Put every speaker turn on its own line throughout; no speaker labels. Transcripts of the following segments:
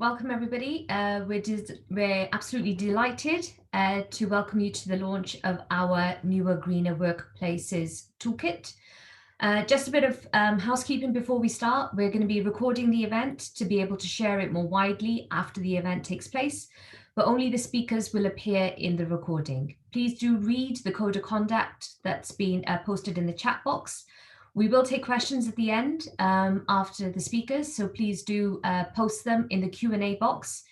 welcome everybody. We're absolutely delighted to welcome you to the launch of our newer Greener Workplaces Toolkit. Just a bit of housekeeping before we start. We're going to be recording the event to be able to share it more widely after the event takes place, but only the speakers will appear in the recording. Please do read the code of conduct that's been posted in the chat box. We will take questions at the end after the speakers, so please do post them in the Q&A box.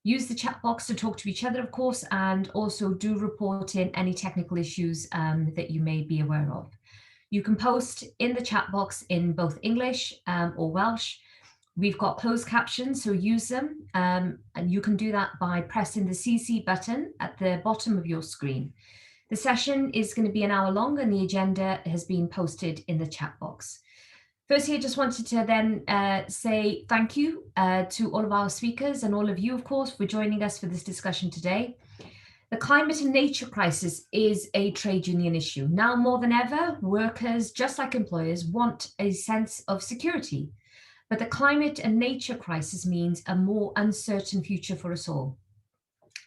Use the chat box to talk to each other, of course, and also do report in any technical issues that you may be aware of. You can post in the chat box in both English or Welsh. We've got closed captions, so use them, and you can do that by pressing the CC button at the bottom of your screen. The session is going to be an hour long and the agenda has been posted in the chat box. Firstly, I just wanted to then say thank you to all of our speakers and all of you, of course, for joining us for this discussion today. The climate and nature crisis is a trade union issue. Now more than ever, workers, just like employers, want a sense of security. But the climate and nature crisis means a more uncertain future for us all.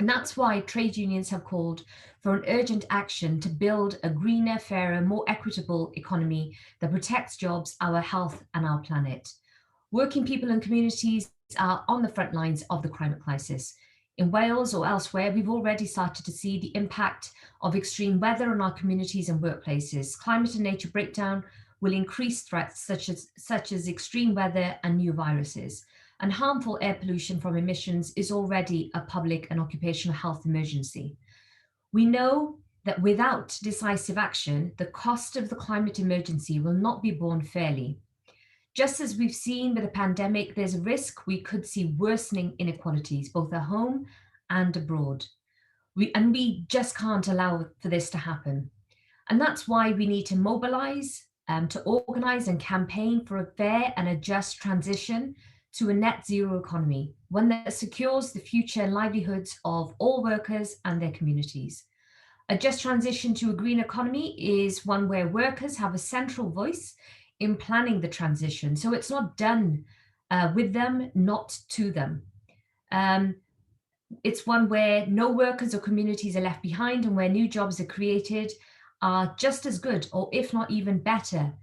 And that's why trade unions have called for an urgent action to build a greener, fairer, more equitable economy that protects jobs, our health and our planet. Working people and communities are on the front lines of the climate crisis. In Wales or elsewhere, we've already started to see the impact of extreme weather on our communities and workplaces. Climate and nature breakdown will increase threats such as extreme weather and new viruses. And harmful air pollution from emissions is already a public and occupational health emergency. We know that without decisive action, the cost of the climate emergency will not be borne fairly. Just as we've seen with the pandemic, there's a risk we could see worsening inequalities, both at home and abroad. We just can't allow for this to happen. And that's why we need to mobilize, to organize and campaign for a fair and a just transition to a net zero economy, one that secures the future livelihoods of all workers and their communities. A just transition to a green economy is one where workers have a central voice in planning the transition. So it's not done with them, not to them. It's one where no workers or communities are left behind and where new jobs are created are just as good, or if not even better,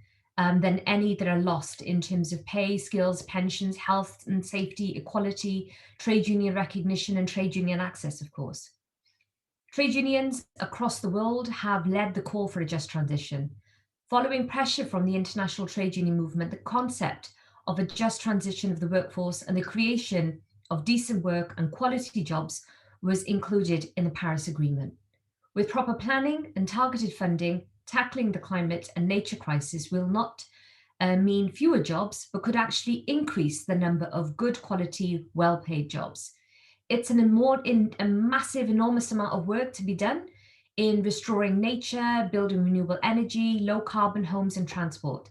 than any that are lost in terms of pay, skills, pensions, health and safety, equality, trade union recognition and trade union access, of course. Trade unions across the world have led the call for a just transition. Following pressure from the international trade union movement, the concept of a just transition of the workforce and the creation of decent work and quality jobs was included in the Paris Agreement. With proper planning and targeted funding, tackling the climate and nature crisis will not mean fewer jobs, but could actually increase the number of good quality, well-paid jobs. It's a massive, enormous amount of work to be done in restoring nature, building renewable energy, low carbon homes and transport.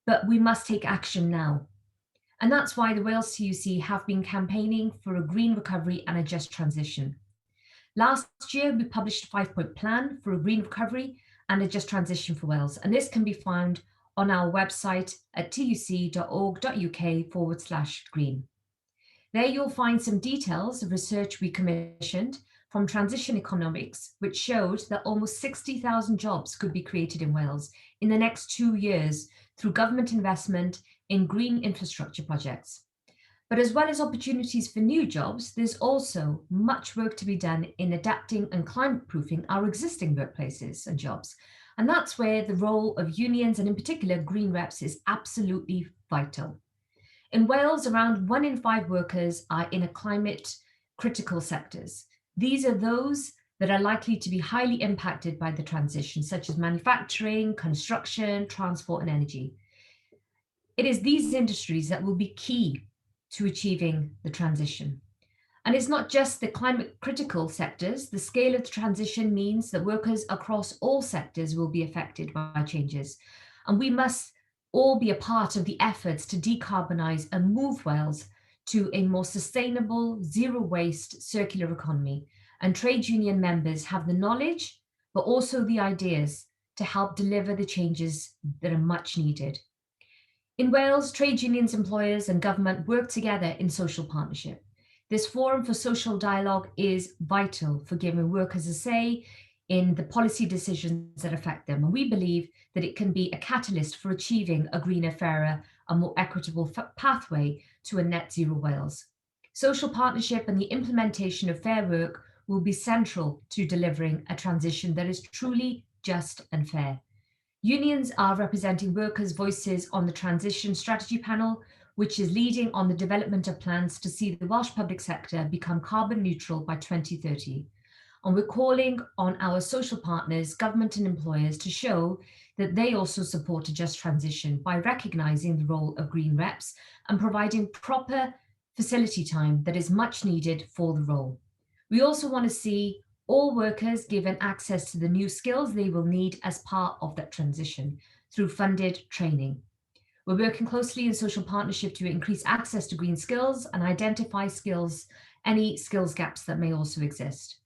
But we must take action now. And that's why the Wales TUC have been campaigning for a green recovery and a just transition. Last year, we published a 5-point plan for a green recovery and a just transition for Wales. And this can be found on our website at tuc.org.uk/green. There you'll find some details of research we commissioned from Transition Economics, which showed that almost 60,000 jobs could be created in Wales in the next 2 years through government investment in green infrastructure projects. But as well as opportunities for new jobs, there's also much work to be done in adapting and climate-proofing our existing workplaces and jobs. And that's where the role of unions, and in particular green reps, is absolutely vital. In Wales, around 1 in 5 workers are in a climate-critical sectors. These are those that are likely to be highly impacted by the transition, such as manufacturing, construction, transport, and energy. It is these industries that will be key to achieving the transition. And it's not just the climate critical sectors. The scale of the transition means that workers across all sectors will be affected by changes. And we must all be a part of the efforts to decarbonise and move Wales to a more sustainable, zero waste, circular economy. And trade union members have the knowledge, but also the ideas to help deliver the changes that are much needed. In Wales, trade unions, employers and government work together in social partnership. This forum for social dialogue is vital for giving workers a say in the policy decisions that affect them. And we believe that it can be a catalyst for achieving a greener, fairer, and more equitable pathway to a net zero Wales. Social partnership and the implementation of fair work will be central to delivering a transition that is truly just and fair. Unions are representing workers' voices on the Transition Strategy Panel, which is leading on the development of plans to see the Welsh public sector become carbon neutral by 2030. And we're calling on our social partners, government and employers to show that they also support a just transition by recognising the role of green reps and providing proper facility time that is much needed for the role. We also want to see all workers given access to the new skills they will need as part of that transition through funded training. We're working closely in social partnership to increase access to green skills and identify any skills gaps that may also exist.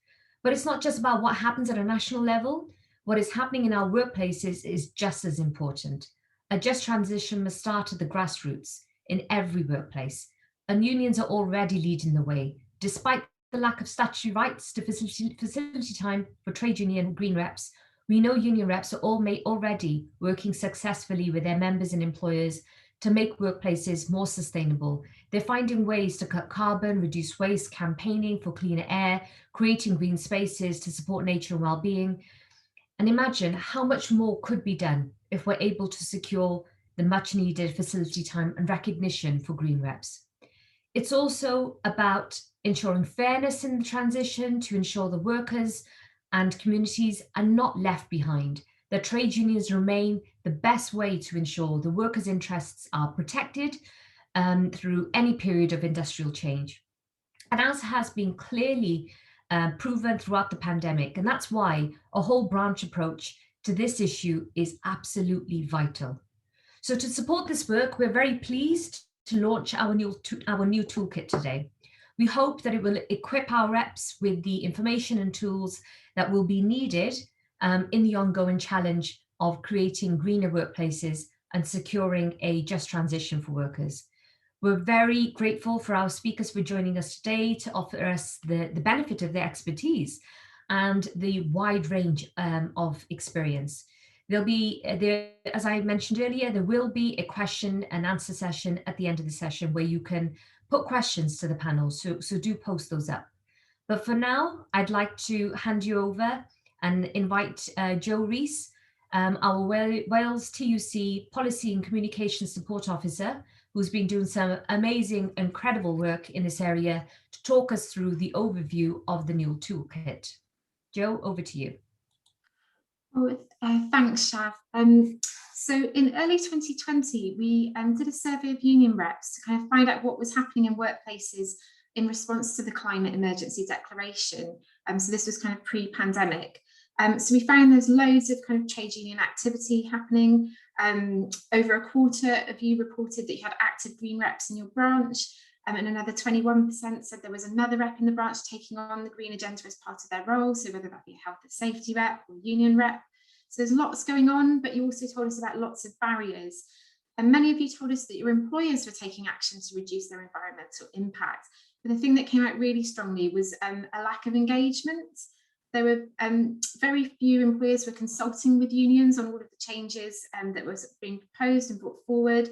But it's not just about what happens at a national level. What is happening in our workplaces is just as important. A just transition must start at the grassroots in every workplace, and unions are already leading the way. Despite the lack of statutory rights to facility time for trade union green reps, we know union reps are already working successfully with their members and employers to make workplaces more sustainable. They're finding ways to cut carbon, reduce waste, campaigning for cleaner air, creating green spaces to support nature and well-being. And imagine how much more could be done if we're able to secure the much needed facility time and recognition for green reps. It's also about ensuring fairness in the transition to ensure the workers and communities are not left behind. That trade unions remain the best way to ensure the workers' interests are protected through any period of industrial change. And as has been clearly proven throughout the pandemic, and that's why a whole branch approach to this issue is absolutely vital. So to support this work, we're very pleased to launch our new toolkit today. We hope that it will equip our reps with the information and tools that will be needed in the ongoing challenge of creating greener workplaces and securing a just transition for workers. We're very grateful for our speakers for joining us today to offer us the benefit of their expertise and the wide range of experience. As I mentioned earlier, there will be a question and answer session at the end of the session where you can put questions to the panel, so do post those up. But for now, I'd like to hand you over and invite Jo Rees, our Wales TUC Policy and Communication Support Officer, who's been doing some amazing, incredible work in this area, to talk us through the overview of the new toolkit. Jo, over to you.
Oh, thanks, Shav. So in early 2020, we did a survey of union reps to kind of find out what was happening in workplaces in response to the climate emergency declaration. So this was kind of pre-pandemic. So we found there's loads of kind of trade union activity happening. Over a quarter of you reported that you had active green reps in your branch, and another 21% said there was another rep in the branch taking on the green agenda as part of their role, so whether that be a health and safety rep or union rep. So there's lots going on, but you also told us about lots of barriers. And many of you told us that your employers were taking action to reduce their environmental impact. But the thing that came out really strongly was a lack of engagement. There were very few employers were consulting with unions on all of the changes that was being proposed and brought forward.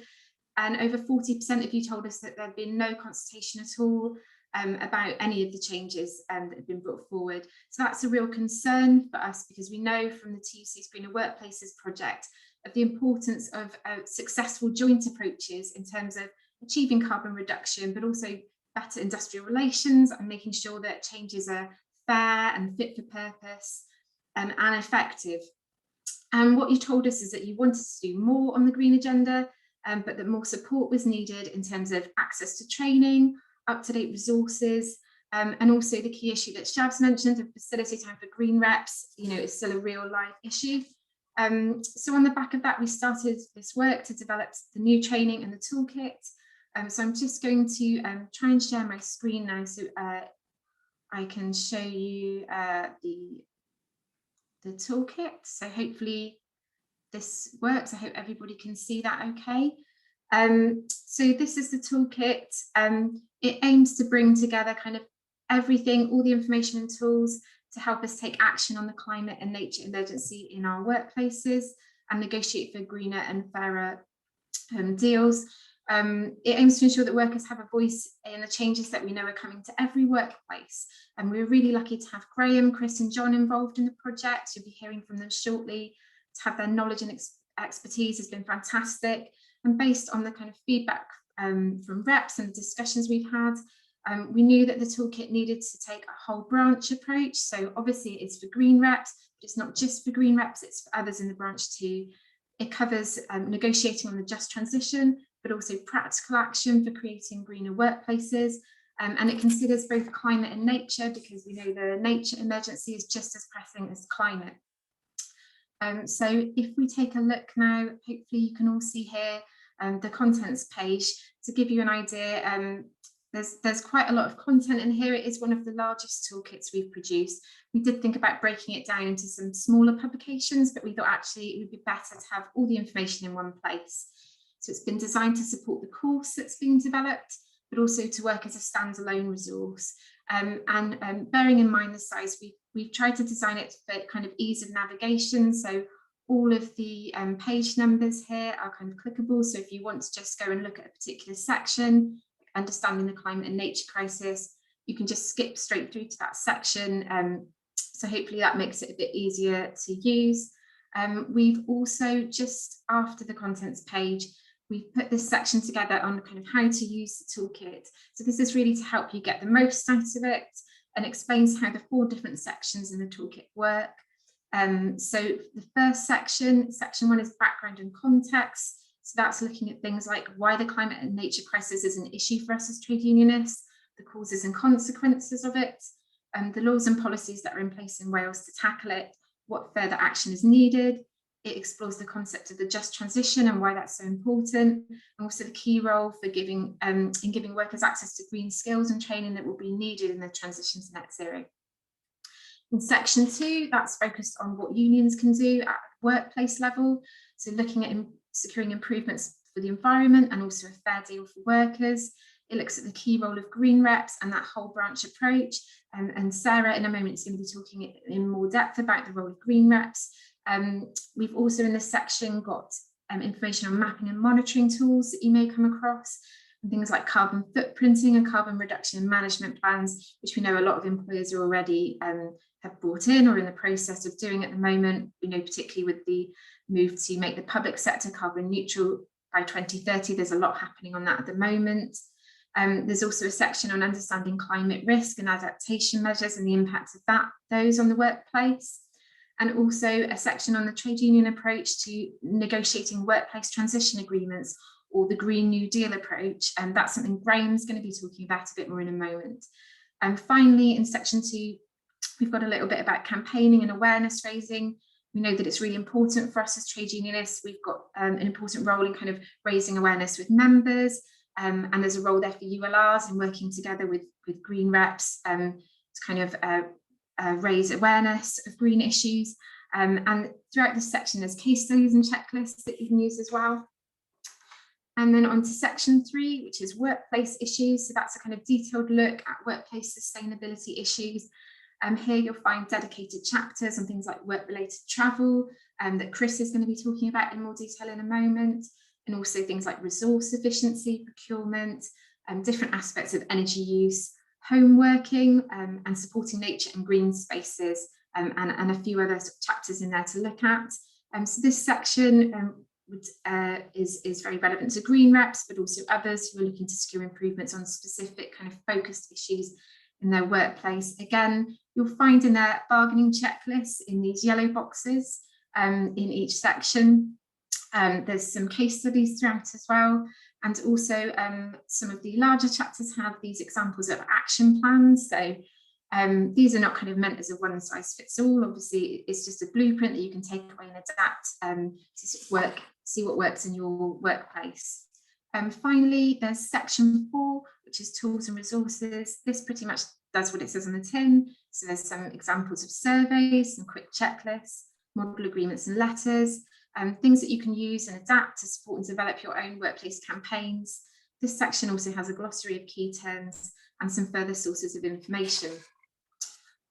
And over 40% of you told us that there had been no consultation at all about any of the changes that had been brought forward. So that's a real concern for us, because we know from the TUC's Greener Workplaces project of the importance of successful joint approaches in terms of achieving carbon reduction, but also better industrial relations and making sure that changes are fair and fit for purpose and effective. And what you told us is that you wanted to do more on the green agenda, but that more support was needed in terms of access to training, up-to-date resources, and also the key issue that Shav's mentioned of facility time for green reps, is still a real life issue. So on the back of that, we started this work to develop the new training and the toolkit. So I'm just going to try and share my screen now, so I can show you the toolkit. So hopefully this works. I hope everybody can see that okay. So this is the toolkit. It aims to bring together kind of everything, all the information and tools to help us take action on the climate and nature emergency in our workplaces and negotiate for greener and fairer deals. It aims to ensure that workers have a voice in the changes that we know are coming to every workplace. And we're really lucky to have Graham, Chris and John involved in the project. You'll be hearing from them shortly. To have their knowledge and expertise has been fantastic. And based on the kind of feedback from reps and the discussions we've had, we knew that the toolkit needed to take a whole branch approach. So obviously it's for green reps, but it's not just for green reps, it's for others in the branch too. It covers negotiating on the just transition, but also practical action for creating greener workplaces. And it considers both climate and nature, because we know the nature emergency is just as pressing as climate. So if we take a look now, hopefully you can all see here the contents page. To give you an idea, there's quite a lot of content in here. It is one of the largest toolkits we've produced. We did think about breaking it down into some smaller publications, but we thought actually it would be better to have all the information in one place. So it's been designed to support the course that's being developed, but also to work as a standalone resource. Bearing in mind the size, we've tried to design it for kind of ease of navigation. So all of the page numbers here are kind of clickable. So if you want to just go and look at a particular section, understanding the climate and nature crisis, you can just skip straight through to that section. So hopefully that makes it a bit easier to use. We've also, just after the contents page, we've put this section together on kind of how to use the toolkit. So this is really to help you get the most out of it, and explains how the 4 different sections in the toolkit work. So the first section 1 is background and context. So that's looking at things like why the climate and nature crisis is an issue for us as trade unionists, the causes and consequences of it, the laws and policies that are in place in Wales to tackle it, what further action is needed. It explores the concept of the just transition and why that's so important, and also the key role for giving workers access to green skills and training that will be needed in the transition to net zero. In section 2, that's focused on what unions can do at workplace level. So looking at securing improvements for the environment and also a fair deal for workers. It looks at the key role of green reps and that whole branch approach. And Sarah in a moment is going to be talking in more depth about the role of green reps. We've also in this section got information on mapping and monitoring tools that you may come across, and things like carbon footprinting and carbon reduction and management plans, which we know a lot of employers are already have brought in or in the process of doing at the moment. We know particularly with the move to make the public sector carbon neutral by 2030, there's a lot happening on that at the moment. There's also a section on understanding climate risk and adaptation measures and the impact of those on the workplace. And also a section on the trade union approach to negotiating workplace transition agreements, or the Green New Deal approach. And that's something Graham's going to be talking about a bit more in a moment. And finally, in section 2, we've got a little bit about campaigning and awareness raising. We know that it's really important for us as trade unionists. We've got an important role in kind of raising awareness with members, and there's a role there for ULRs in working together with green reps to kind of raise awareness of green issues. And throughout this section, there's case studies and checklists that you can use as well. And then on to section 3, which is workplace issues. So that's a kind of detailed look at workplace sustainability issues. Here you'll find dedicated chapters on things like work-related travel that Chris is going to be talking about in more detail in a moment, and also things like resource efficiency, procurement, different aspects of energy use, home working, and supporting nature and green spaces, and a few other chapters in there to look at. So this section is very relevant to green reps, but also others who are looking to secure improvements on specific kind of focused issues in their workplace. Again, you'll find in their bargaining checklists in these yellow boxes in each section. There's some case studies throughout as well. And also some of the larger chapters have these examples of action plans. So these are not kind of meant as a one size fits all. Obviously, it's just a blueprint that you can take away and adapt to sort of see what works in your workplace. Finally, there's section 4, which is tools and resources. This pretty much does what it says on the tin. So there's some examples of surveys, some quick checklists, model agreements and letters, things that you can use and adapt to support and develop your own workplace campaigns. This section also has a glossary of key terms and some further sources of information.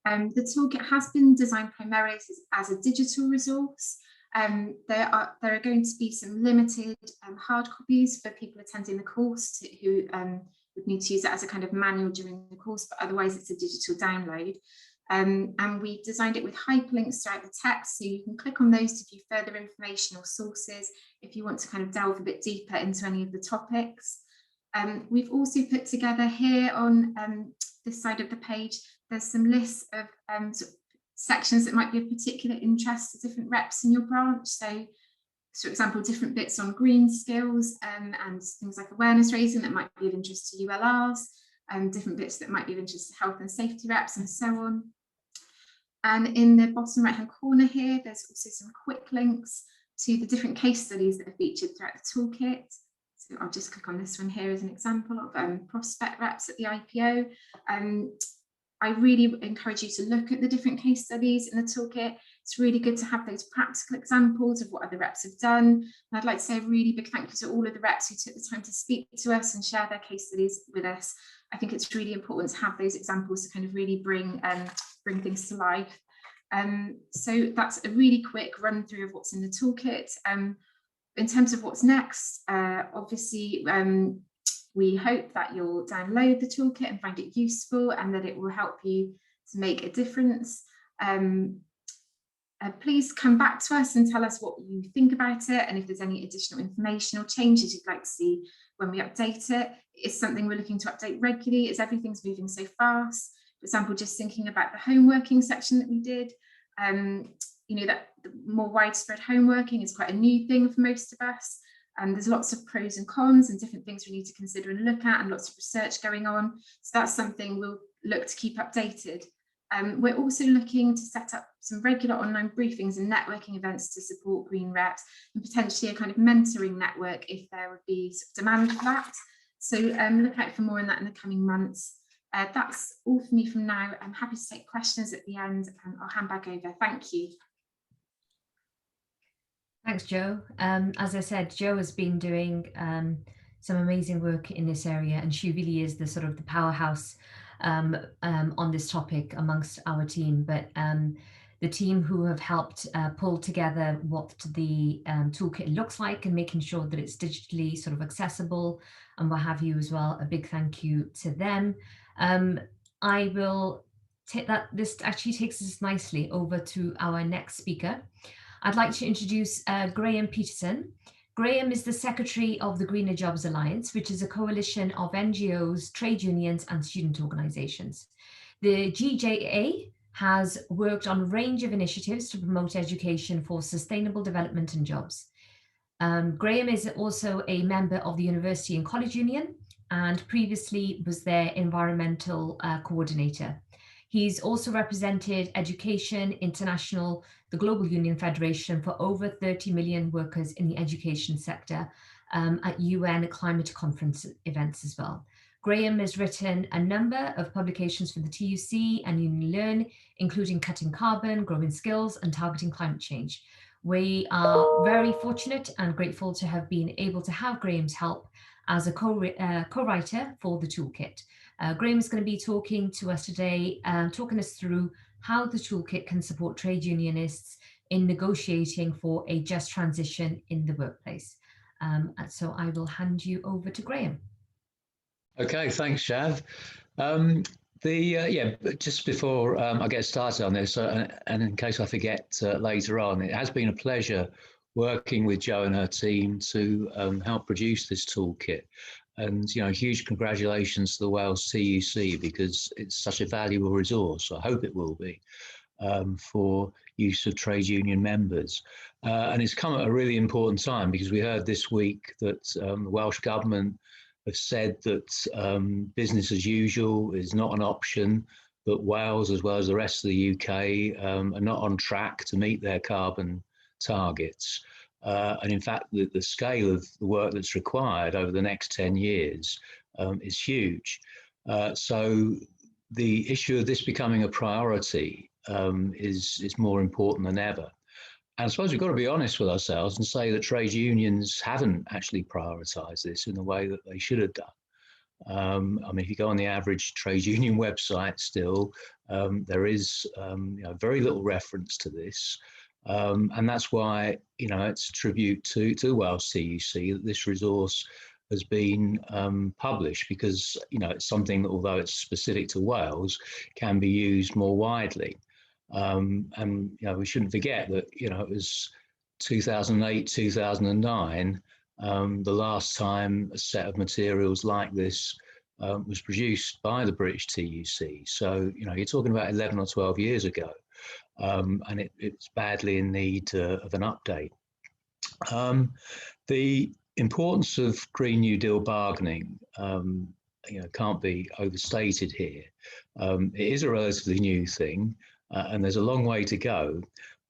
The toolkit has been designed primarily as a digital resource. There are going to be some limited hard copies for people attending the course who would need to use it as a kind of manual during the course, but otherwise it's a digital download. And we designed it with hyperlinks throughout the text, so you can click on those to view further information or sources if you want to kind of delve a bit deeper into any of the topics. We've also put together here on this side of the page, there's some lists of sort of sections that might be of particular interest to different reps in your branch. So, for example, different bits on green skills and things like awareness raising that might be of interest to ULRs, and different bits that might be of interest to health and safety reps and so on. And in the bottom right hand corner here, there's also some quick links to the different case studies that are featured throughout the toolkit. So I'll just click on this one here as an example of prospect reps at the IPO. I really encourage you to look at the different case studies in the toolkit. It's really good to have those practical examples of what other reps have done. And I'd like to say a really big thank you to all of the reps who took the time to speak to us and share their case studies with us. I think it's really important to have those examples to kind of really bring things to life. So that's a really quick run through of what's in the toolkit. In terms of what's next, obviously, we hope that you'll download the toolkit and find it useful and that it will help you to make a difference. Please come back to us and tell us what you think about it and if there's any additional information or changes you'd like to see when we update it. It's something we're looking to update regularly as everything's moving so fast. For example, just thinking about the homeworking section that we did, you know, that the more widespread homeworking is quite a new thing for most of us. There's lots of pros and cons and different things we need to consider and look at and lots of research going on. So that's something we'll look to keep updated. We're also looking to set up some regular online briefings and networking events to support green reps and potentially a kind of mentoring network if there would be demand for that. So look out for more on that in the coming months. That's all for me from now. I'm happy to take questions at the end and I'll hand back over. Thank you.
Thanks, Jo. As I said, Jo has been doing some amazing work in this area, and she really is the sort of the powerhouse on this topic amongst our team. But the team who have helped pull together what the toolkit looks like and making sure that it's digitally sort of accessible and what have you as well, a big thank you to them. I will take that. This actually takes us nicely over to our next speaker. I'd like to introduce Graham Peterson. Graham is the Secretary of the Greener Jobs Alliance, which is a coalition of NGOs, trade unions and student organisations. The GJA has worked on a range of initiatives to promote education for sustainable development and jobs. Graham is also a member of the University and College Union and previously was their environmental coordinator. He's also represented Education International, the Global Union Federation, for over 30 million workers in the education sector at UN climate conference events as well. Graham has written a number of publications for the TUC and UNILEARN, including Cutting Carbon, Growing Skills, and Targeting Climate Change. We are very fortunate and grateful to have been able to have Graham's help as a co-writer for the toolkit. Graham is going to be talking to us today, talking us through how the toolkit can support trade unionists in negotiating for a just transition in the workplace. So I will hand you over to Graham.
Okay, thanks, Shav. Just before I get started on this, and in case I forget later on, it has been a pleasure working with Jo and her team to help produce this toolkit. And, you know, huge congratulations to the Wales TUC because it's such a valuable resource. I hope it will be for use of trade union members. And it's come at a really important time because we heard this week that the Welsh government have said that business as usual is not an option, but Wales, as well as the rest of the UK, are not on track to meet their carbon targets. And in fact, the scale of the work that's required over the next 10 years is huge. So the issue of this becoming a priority is more important than ever. And I suppose we've got to be honest with ourselves and say that trade unions haven't actually prioritised this in the way that they should have done. I mean, if you go on the average trade union website still, there is very little reference to this. And that's why, it's a tribute to Wales TUC that this resource has been published, because, it's something that, although it's specific to Wales, can be used more widely. And we shouldn't forget that it was 2008, 2009, the last time a set of materials like this was produced by the British TUC. So you're talking about 11 or 12 years ago, and it's badly in need of an update. The importance of Green New Deal bargaining can't be overstated here. It is a relatively new thing. And there's a long way to go.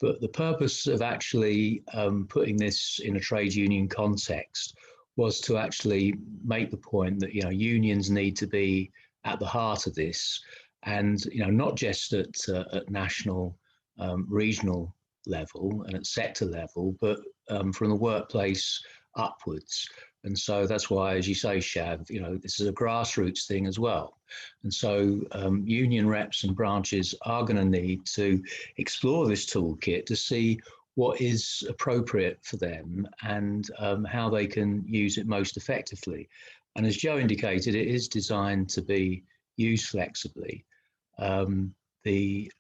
But the purpose of actually putting this in a trade union context was to actually make the point that unions need to be at the heart of this, and not just at national, regional level and at sector level, but from the workplace upwards. And so that's why, as you say, Shav, this is a grassroots thing as well. And so union reps and branches are going to need to explore this toolkit to see what is appropriate for them and how they can use it most effectively. And as Joe indicated, it is designed to be used flexibly. The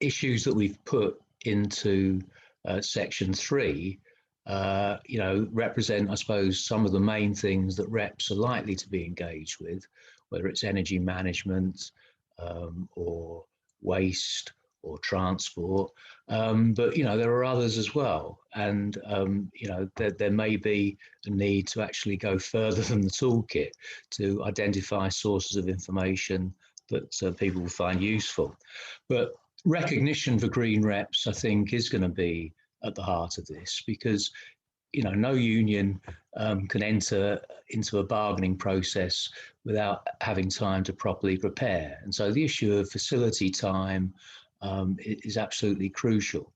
issues that we've put into section 3 represent, I suppose, some of the main things that reps are likely to be engaged with, whether it's energy management or waste or transport. But, there are others as well. And, there may be a need to actually go further than the toolkit to identify sources of information that people will find useful. But recognition for green reps, I think, is going to be at the heart of this, because no union can enter into a bargaining process without having time to properly prepare. And so the issue of facility time is absolutely crucial.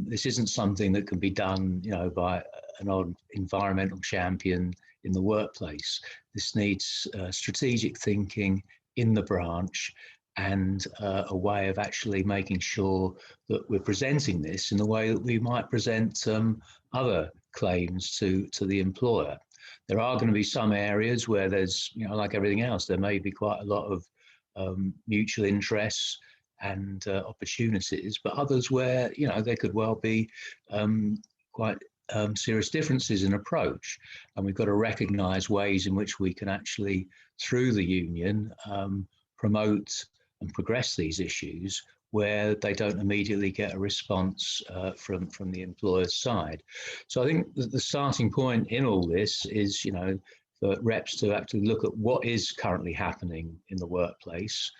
This isn't something that can be done by an odd environmental champion in the workplace. This needs strategic thinking in the branch, and a way of actually making sure that we're presenting this in the way that we might present other claims to the employer. There are going to be some areas where there's, like everything else, there may be quite a lot of mutual interests and opportunities, but others where, there could well be quite serious differences in approach. And we've got to recognise ways in which we can actually, through the union, promote and progress these issues where they don't immediately get a response from the employer's side. So I think that the starting point in all this is, for reps to actually look at what is currently happening in the workplace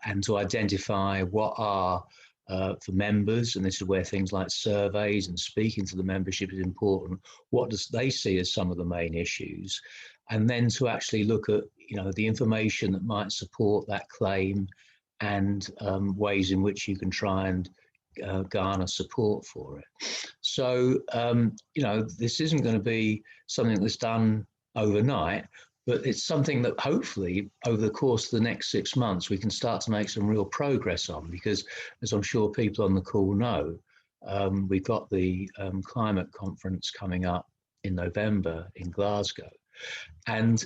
and to identify what are, for members, and this is where things like surveys and speaking to the membership is important, what does they see as some of the main issues, and then to actually look at the information that might support that claim and ways in which you can try and garner support for it. So this isn't going to be something that's done overnight, but it's something that hopefully over the course of the next 6 months we can start to make some real progress on, because as I'm sure people on the call know, we've got the climate conference coming up in November in Glasgow, and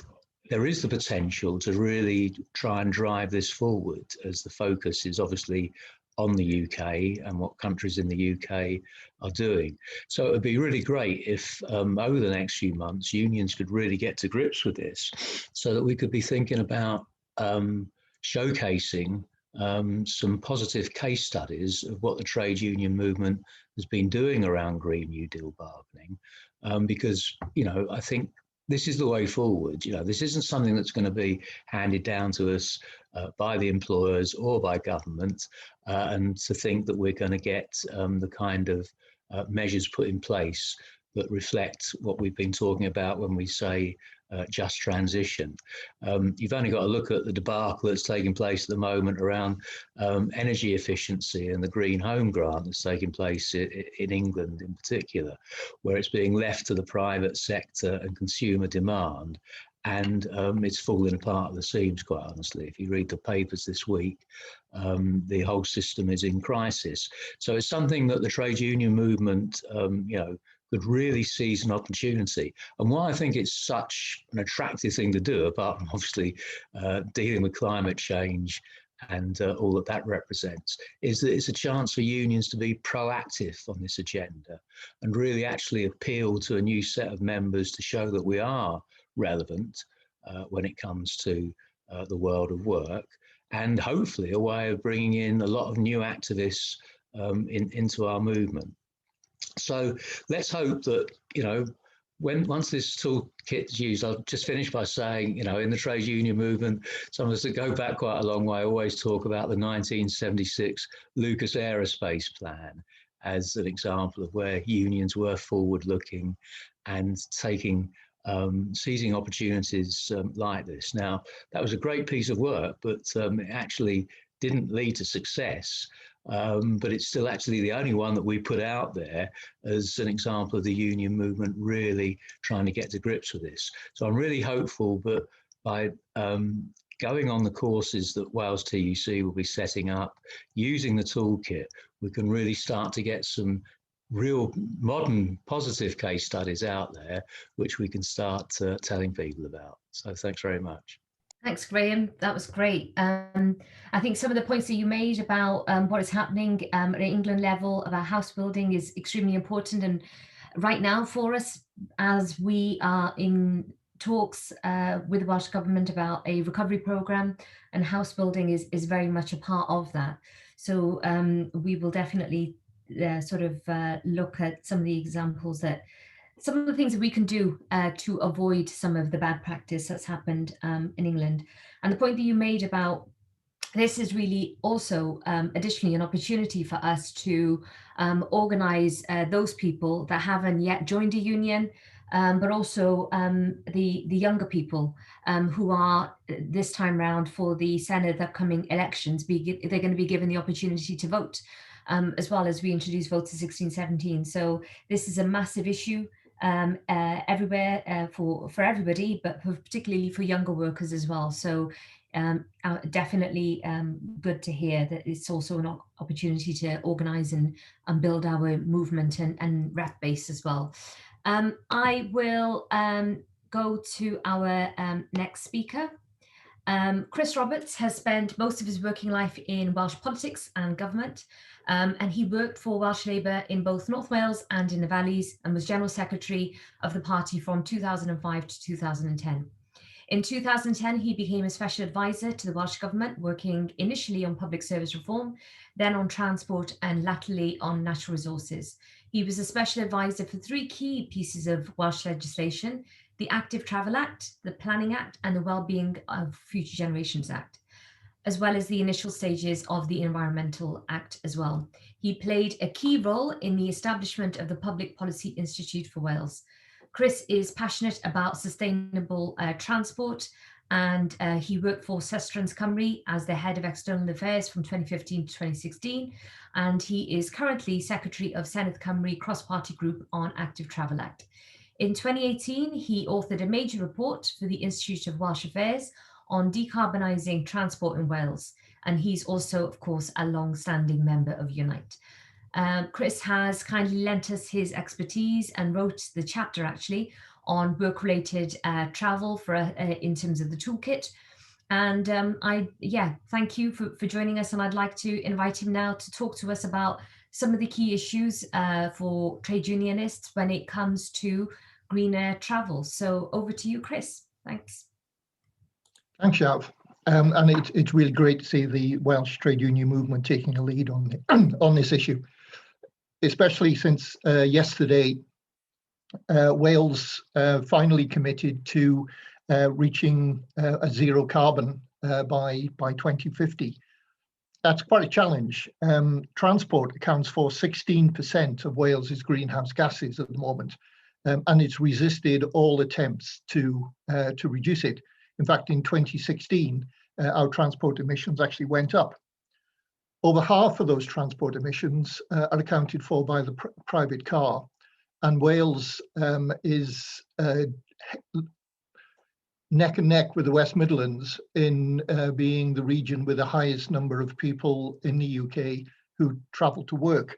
there is the potential to really try and drive this forward, as the focus is obviously on the UK and what countries in the UK are doing. So it would be really great if over the next few months, unions could really get to grips with this, so that we could be thinking about showcasing some positive case studies of what the trade union movement has been doing around Green New Deal bargaining, because, I think this is the way forward. This isn't something that's going to be handed down to us by the employers or by government, and to think that we're going to get the kind of measures put in place that reflect what we've been talking about when we say just transition. You've only got to look at the debacle that's taking place at the moment around energy efficiency and the Green Home Grant that's taking place in England in particular, where it's being left to the private sector and consumer demand. And it's falling apart at the seams, quite honestly. If you read the papers this week, the whole system is in crisis. So it's something that the trade union movement, could really seize an opportunity. And why I think it's such an attractive thing to do, apart from obviously dealing with climate change and all that represents, is that it's a chance for unions to be proactive on this agenda and really actually appeal to a new set of members to show that we are relevant when it comes to the world of work, and hopefully a way of bringing in a lot of new activists into our movement. So let's hope that, once this toolkit is used, I'll just finish by saying, in the trade union movement, some of us that go back quite a long way always talk about the 1976 Lucas Aerospace Plan as an example of where unions were forward-looking and seizing opportunities like this. Now, that was a great piece of work, but it actually didn't lead to success. But it's still actually the only one that we put out there as an example of the union movement really trying to get to grips with this. So I'm really hopeful that by going on the courses that Wales TUC will be setting up, using the toolkit, we can really start to get some real modern positive case studies out there, which we can start telling people about. So thanks very much.
Thanks, Graham. That was great. I think some of the points that you made about what is happening at England level about house building is extremely important. And right now for us, as we are in talks with the Welsh Government about a recovery programme, and house building is very much a part of that. So we will definitely look at some of the examples some of the things that we can do to avoid some of the bad practice that's happened in England. And the point that you made about this is really also additionally an opportunity for us to organise those people that haven't yet joined a union, but also the younger people who are this time round for the Senedd upcoming elections, they're going to be given the opportunity to vote, as well as we introduce vote to 16-17. So this is a massive issue everywhere for everybody, but particularly for younger workers as well. So definitely good to hear that it's also an opportunity to organise and build our movement and rep base as well. I will go to our next speaker. Chris Roberts has spent most of his working life in Welsh politics and government, and he worked for Welsh Labour in both North Wales and in the Valleys, and was General Secretary of the party from 2005 to 2010. In 2010, he became a special advisor to the Welsh Government, working initially on public service reform, then on transport, and latterly on natural resources. He was a special advisor for three key pieces of Welsh legislation: the Active Travel Act, the Planning Act, and the Wellbeing of Future Generations Act, as well as the initial stages of the Environmental Act as well. He played a key role in the establishment of the Public Policy Institute for Wales. Chris is passionate about sustainable transport, and he worked for Sustrans Cymru as the head of external affairs from 2015 to 2016, and he is currently secretary of Senedd Cymru cross-party group on Active Travel Act. In 2018, he authored a major report for the Institute of Welsh Affairs on decarbonising transport in Wales, and he's also, of course, a long-standing member of Unite. Chris has kindly lent us his expertise and wrote the chapter actually on work-related travel in terms of the toolkit. And thank you for joining us, and I'd like to invite him now to talk to us about some of the key issues for trade unionists when it comes to greener travel. So over to you, Chris. Thanks.
Thanks, Shav. And it's really great to see the Welsh trade union movement taking a lead on this issue, especially since yesterday Wales finally committed to reaching a zero carbon by 2050. That's quite a challenge. Transport accounts for 16% of Wales's greenhouse gases at the moment, and it's resisted all attempts to reduce it. In fact, in 2016, our transport emissions actually went up. Over half of those transport emissions are accounted for by the private car, and Wales is neck and neck with the West Midlands in being the region with the highest number of people in the UK who travel to work.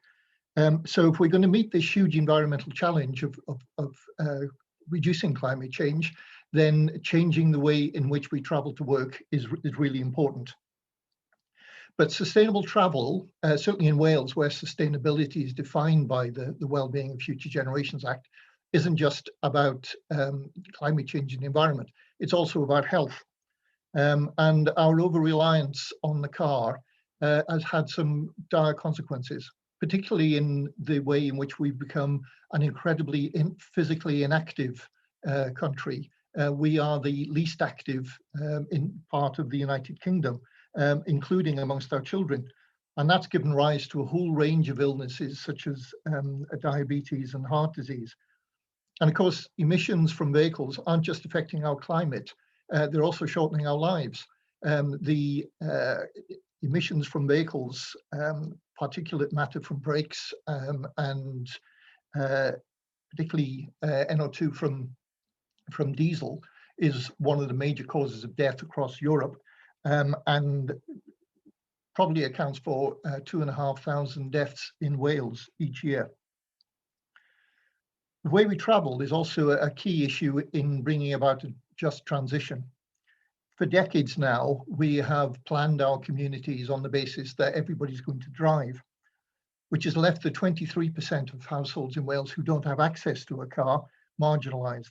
So if we're going to meet this huge environmental challenge of reducing climate change, then changing the way in which we travel to work is really important. But sustainable travel, certainly in Wales, where sustainability is defined by the Wellbeing of Future Generations Act, isn't just about climate change and the environment, it's also about health. And our over-reliance on the car has had some dire consequences, particularly in the way in which we've become an incredibly physically inactive country. We are the least active in part of the United Kingdom, including amongst our children. And that's given rise to a whole range of illnesses such as diabetes and heart disease. And of course, emissions from vehicles aren't just affecting our climate, they're also shortening our lives. The emissions from vehicles, particulate matter from brakes, and particularly NO2 from diesel is one of the major causes of death across Europe, and probably accounts for 2,500 deaths in Wales each year. The way we travel is also a key issue in bringing about a just transition. For decades now, we have planned our communities on the basis that everybody's going to drive, which has left the 23% of households in Wales who don't have access to a car marginalised.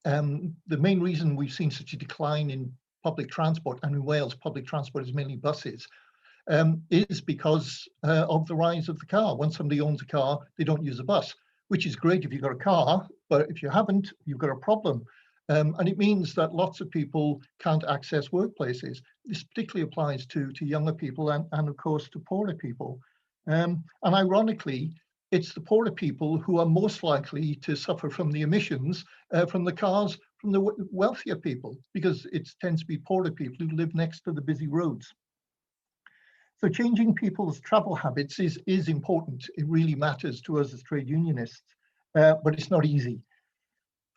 The main reason we've seen such a decline in public transport, and in Wales public transport is mainly buses, is because of the rise of the car. Once somebody owns a car, they don't use a bus, which is great if you've got a car, but if you haven't, you've got a problem. And it means that lots of people can't access workplaces. This particularly applies to younger people and of course to poorer people. And ironically, it's the poorer people who are most likely to suffer from the emissions from the cars from the wealthier people, because it tends to be poorer people who live next to the busy roads. So changing people's travel habits is important. It really matters to us as trade unionists, but it's not easy.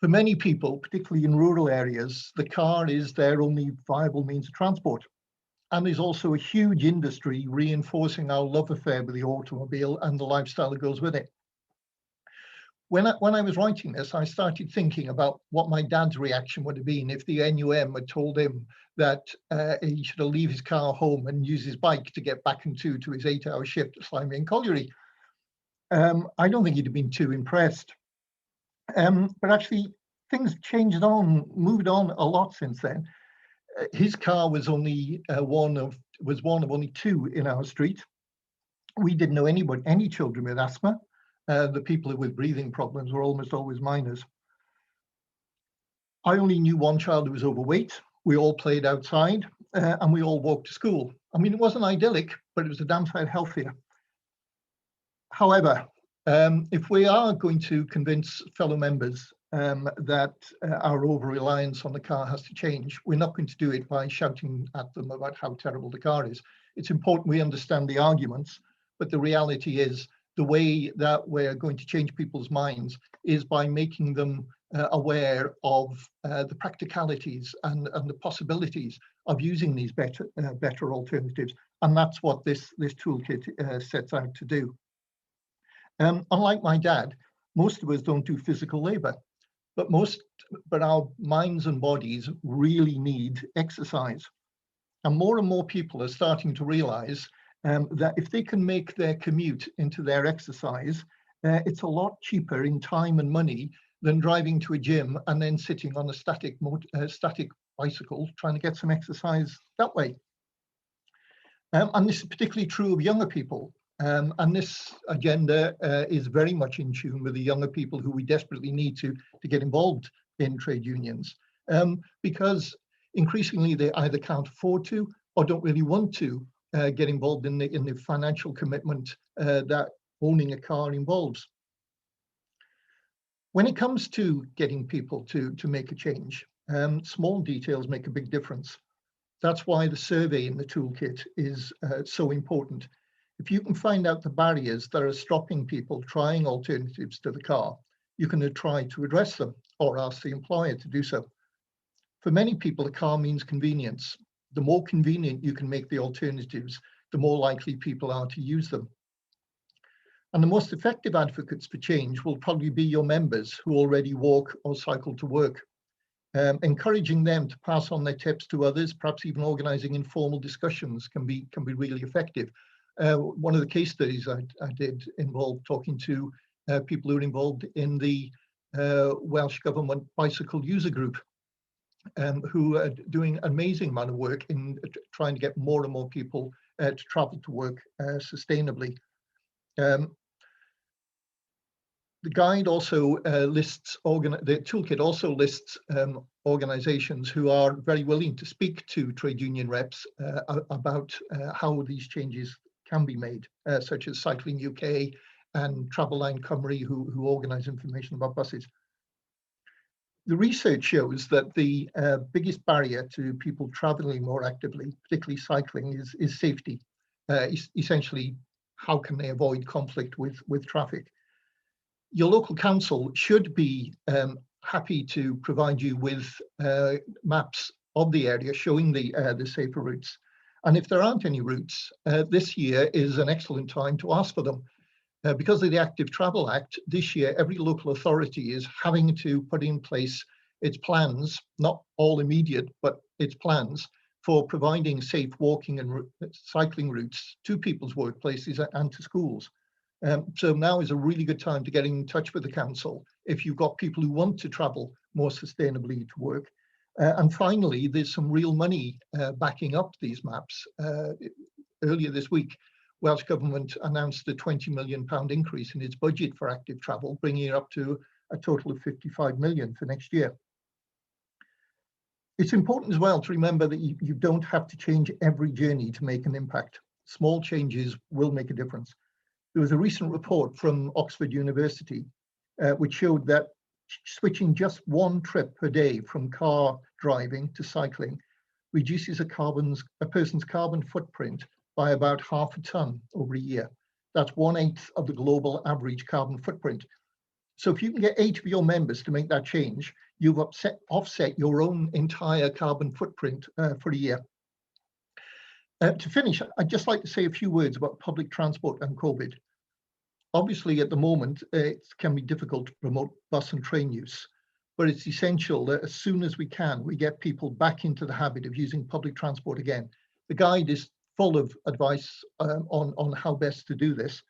For many people, particularly in rural areas, the car is their only viable means of transport. And there's also a huge industry reinforcing our love affair with the automobile and the lifestyle that goes with it. When I was writing this, I started thinking about what my dad's reaction would have been if the NUM had told him that he should leave his car home and use his bike to get back into his 8-hour shift at Slimey and Colliery. I don't think he'd have been too impressed. But actually, things moved on a lot since then. His car was only one of only two in our street. We didn't know any children with asthma. The people with breathing problems were almost always minors. I only knew one child who was overweight. We all played outside and we all walked to school. I mean, it wasn't idyllic, but it was a damn sight healthier. However, if we are going to convince fellow members that our over-reliance on the car has to change, we're not going to do it by shouting at them about how terrible the car is. It's important we understand the arguments, but the reality is the way that we're going to change people's minds is by making them aware of the practicalities and the possibilities of using these better alternatives. And that's what this toolkit sets out to do. Unlike my dad, most of us don't do physical labor, but our minds and bodies really need exercise. And more people are starting to realize that if they can make their commute into their exercise, it's a lot cheaper in time and money than driving to a gym and then sitting on a static bicycle trying to get some exercise that way. And this is particularly true of younger people. And this agenda is very much in tune with the younger people who we desperately need to get involved in trade unions, because increasingly they either can't afford to or don't really want to get involved in the financial commitment that owning a car involves. When it comes to getting people to make a change, small details make a big difference. That's why the survey in the toolkit is so important. If you can find out the barriers that are stopping people trying alternatives to the car, you can try to address them or ask the employer to do so. For many people, a car means convenience. The more convenient you can make the alternatives, the more likely people are to use them. And the most effective advocates for change will probably be your members who already walk or cycle to work. Encouraging them to pass on their tips to others, perhaps even organising informal discussions can be really effective. One of the case studies I did involved talking to people who are involved in the Welsh Government Bicycle User Group, who are doing an amazing amount of work in trying to get more and more people to travel to work sustainably. The guide also the toolkit also lists organisations who are very willing to speak to trade union reps about how these changes can be made, such as Cycling UK and Travel Line Cymru, who organise information about buses. The research shows that the biggest barrier to people travelling more actively, particularly cycling, is safety. Essentially, how can they avoid conflict with traffic? Your local council should be happy to provide you with maps of the area showing the safer routes. And if there aren't any routes, this year is an excellent time to ask for them. Because of the Active Travel Act, this year every local authority is having to put in place its plans, not all immediate, but its plans for providing safe walking and cycling routes to people's workplaces and to schools. So now is a really good time to get in touch with the council if you've got people who want to travel more sustainably to work. And finally, there's some real money backing up these maps. Earlier this week, Welsh Government announced a £20 million increase in its budget for active travel, bringing it up to a total of 55 million for next year. It's important as well to remember that you don't have to change every journey to make an impact. Small changes will make a difference. There was a recent report from Oxford University which showed that switching just one trip per day from car driving to cycling reduces a person's carbon footprint by about 0.5 ton over a year. That's 1/8 of the global average carbon footprint. So if you can get 8 of your members to make that change, you've offset your own entire carbon footprint for a year. To finish, I'd just like to say a few words about public transport and COVID. Obviously, at the moment, it can be difficult to promote bus and train use, but it's essential that as soon as we can, we get people back into the habit of using public transport again. The guide is full of advice on how best to do this.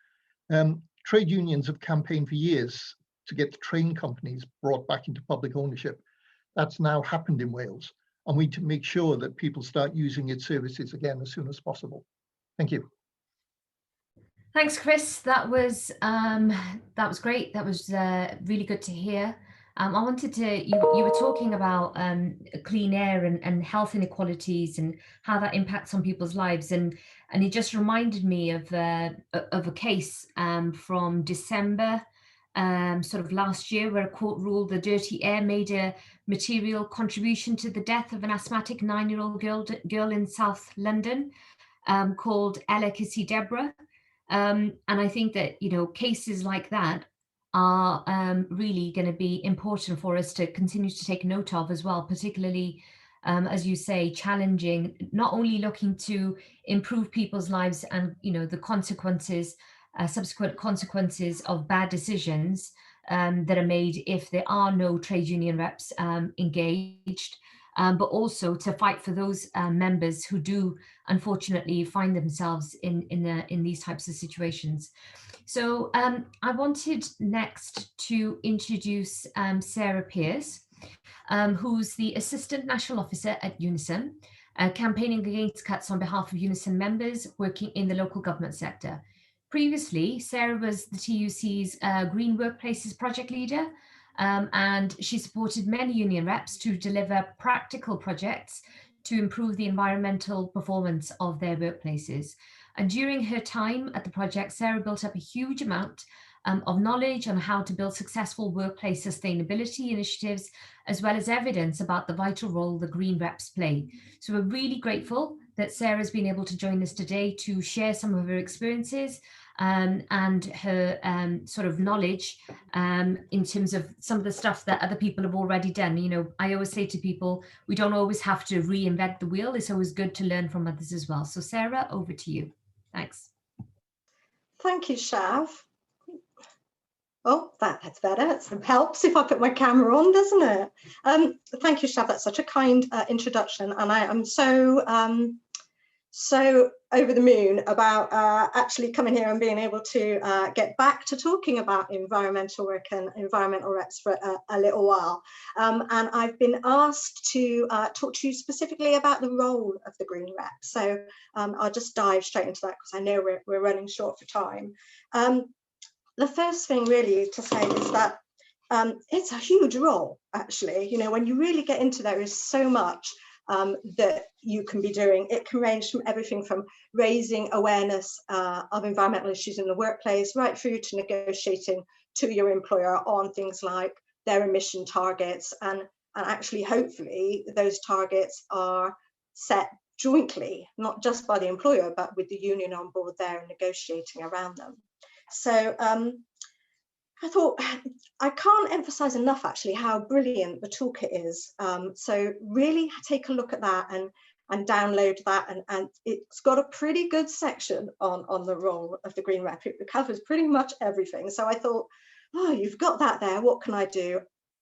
Trade unions have campaigned for years to get the train companies brought back into public ownership. That's now happened in Wales, and we need to make sure that people start using its services again as soon as possible. Thank you.
Thanks, Chris. That was great. That was really good to hear. I wanted to, you were talking about clean air and health inequalities and how that impacts on people's lives, and it just reminded me of a case from December sort of last year, where a court ruled the dirty air made a material contribution to the death of an asthmatic 9-year-old girl in South London called Ella Kissy Deborah. And I think that, you know, cases like that are really going to be important for us to continue to take note of as well, particularly, as you say, challenging, not only looking to improve people's lives and, you know, the consequences, subsequent consequences of bad decisions that are made if there are no trade union reps engaged, but also to fight for those members who do unfortunately find themselves in these types of situations. So I wanted next to introduce Sarah Pearce, who's the Assistant National Officer at UNISON, campaigning against cuts on behalf of UNISON members working in the local government sector. Previously, Sarah was the TUC's Green Workplaces project leader, and she supported many union reps to deliver practical projects to improve the environmental performance of their workplaces. And during her time at the project, Sarah built up a huge amount of knowledge on how to build successful workplace sustainability initiatives, as well as evidence about the vital role the green reps play. So we're really grateful that Sarah's been able to join us today to share some of her experiences and her sort of knowledge in terms of some of the stuff that other people have already done. You know, I always say to people, we don't always have to reinvent the wheel. It's always good to learn from others as well. So Sarah, over to you. Thanks.
Thank you, Shav. Oh, that's better. It helps if I put my camera on, doesn't it? Thank you, Shav. That's such a kind introduction, and I am so over the moon about actually coming here and being able to get back to talking about environmental work and environmental reps for a little while. And I've been asked to talk to you specifically about the role of the green rep. So I'll just dive straight into that because I know we're running short for time. The first thing really to say is that it's a huge role, actually. You know, when you really get into there is so much that you can be doing. It can range from everything from raising awareness of environmental issues in the workplace right through to negotiating to your employer on things like their emission targets, and actually hopefully those targets are set jointly, not just by the employer but with the union on board there and negotiating around them. So I thought I can't emphasize enough actually how brilliant the toolkit is. So really take a look at that and download that, and it's got a pretty good section on the role of the green rep. It covers pretty much everything. So I thought, oh, you've got that there, what can I do?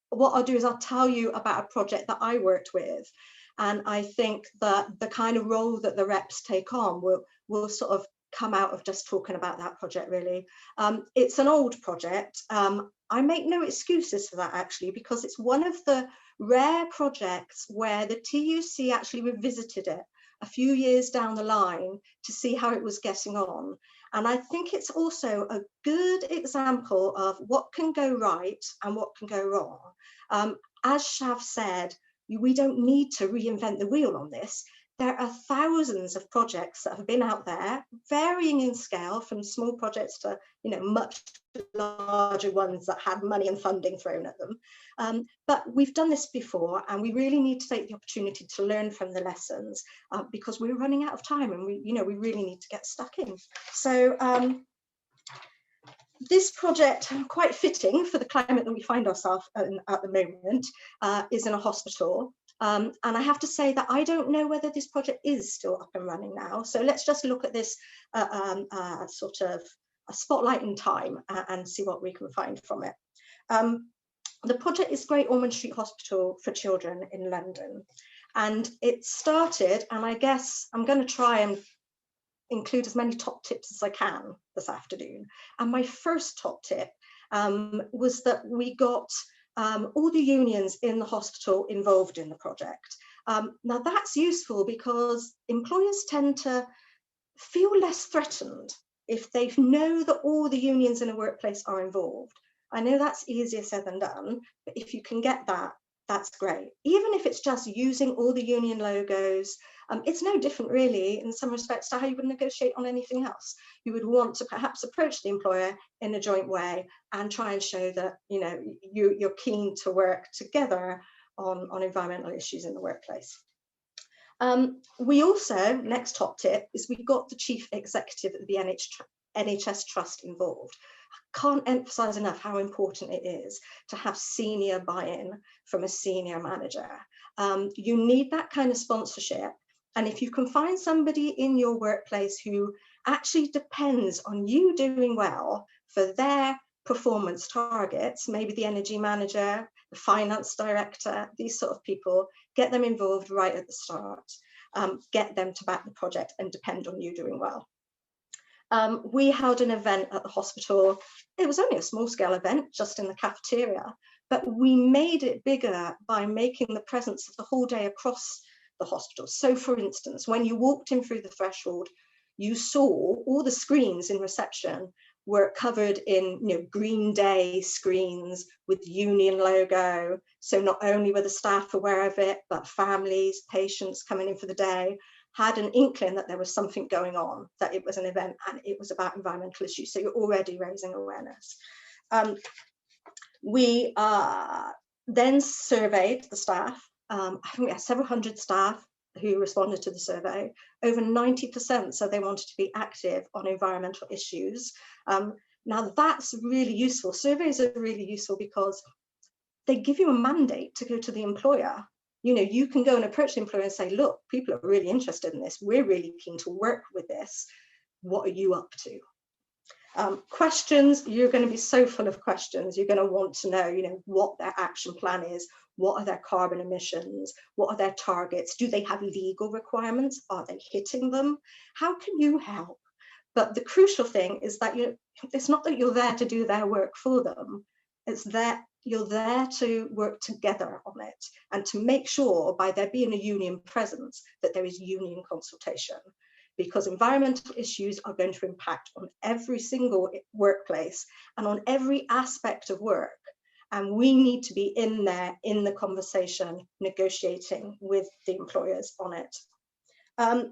What I'll do is I'll tell you about a project that I worked with, and I think that the kind of role that the reps take on will sort of come out of just talking about that project, really. It's an old project. I make no excuses for that, actually, because it's one of the rare projects where the TUC actually revisited it a few years down the line to see how it was getting on. And I think it's also a good example of what can go right and what can go wrong. As Shav said, we don't need to reinvent the wheel on this. There are thousands of projects that have been out there, varying in scale from small projects to, you know, much larger ones that had money and funding thrown at them. But we've done this before, and we really need to take the opportunity to learn from the lessons because we're running out of time, and we really need to get stuck in. So this project, quite fitting for the climate that we find ourselves in at the moment, is in a hospital. And I have to say that I don't know whether this project is still up and running now. So let's just look at this sort of a spotlight in time and see what we can find from it. The project is Great Ormond Street Hospital for Children in London. And it started, and I guess I'm going to try and include as many top tips as I can this afternoon. And my first top tip was that we got all the unions in the hospital involved in the project. Now that's useful because employers tend to feel less threatened if they know that all the unions in a workplace are involved. I know that's easier said than done, but if you can get that, that's great. Even if it's just using all the union logos, it's no different really in some respects to how you would negotiate on anything else. You would want to perhaps approach the employer in a joint way and try and show that, you know, you're keen to work together on environmental issues in the workplace. We also, next top tip, is we got the chief executive of the NHS Trust involved. I can't emphasize enough how important it is to have senior buy-in from a senior manager. You need that kind of sponsorship. And if you can find somebody in your workplace who actually depends on you doing well for their performance targets, maybe the energy manager, the finance director, these sort of people, get them involved right at the start, get them to back the project and depend on you doing well. We held an event at the hospital. It was only a small scale event, just in the cafeteria, but we made it bigger by making the presence of the whole day across the hospital. So for instance, when you walked in through the threshold, you saw all the screens in reception were covered in, you know, Green Day screens with union logo. So not only were the staff aware of it, but families, patients coming in for the day. had an inkling that there was something going on, that it was an event and it was about environmental issues. So you're already raising awareness. We then surveyed the staff. I think we had several hundred staff who responded to the survey, over 90% said they wanted to be active on environmental issues. Now that's really useful. Surveys are really useful because they give you a mandate to go to the employer. You know, you can go and approach the employer and say, look, people are really interested in this. We're really keen to work with this. What are you up to? Questions, you're going to be so full of questions. You're going to want to know, you know, what their action plan is. What are their carbon emissions? What are their targets? Do they have legal requirements? Are they hitting them? How can you help? But the crucial thing is that it's not that you're there to do their work for them. It's that you're there to work together on it and to make sure, by there being a union presence, that there is union consultation. Because environmental issues are going to impact on every single workplace and on every aspect of work. And we need to be in there in the conversation, negotiating with the employers on it.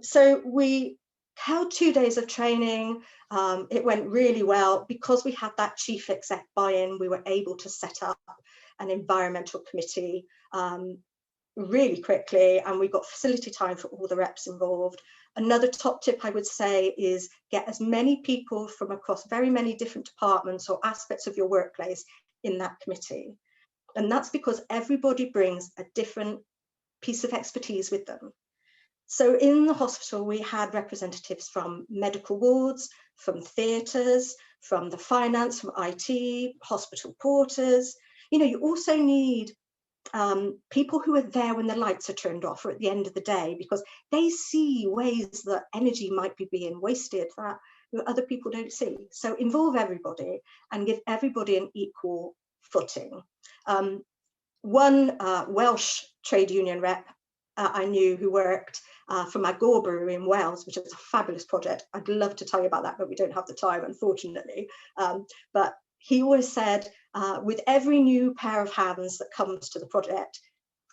So we held 2 days of training. It went really well. Because we had that chief exec buy-in, we were able to set up an environmental committee really quickly, and we got facility time for all the reps involved. Another top tip I would say is get as many people from across very many different departments or aspects of your workplace in that committee. And that's because everybody brings a different piece of expertise with them. So in the hospital, we had representatives from medical wards, from theatres, from the finance, from IT, hospital porters. You know, you also need people who are there when the lights are turned off or at the end of the day, because they see ways that energy might be being wasted that other people don't see. So involve everybody and give everybody an equal footing. One Welsh trade union rep I knew who worked for my Gore Brewery in Wales, which is a fabulous project. I'd love to tell you about that, but we don't have the time, unfortunately. But he always said, with every new pair of hands that comes to the project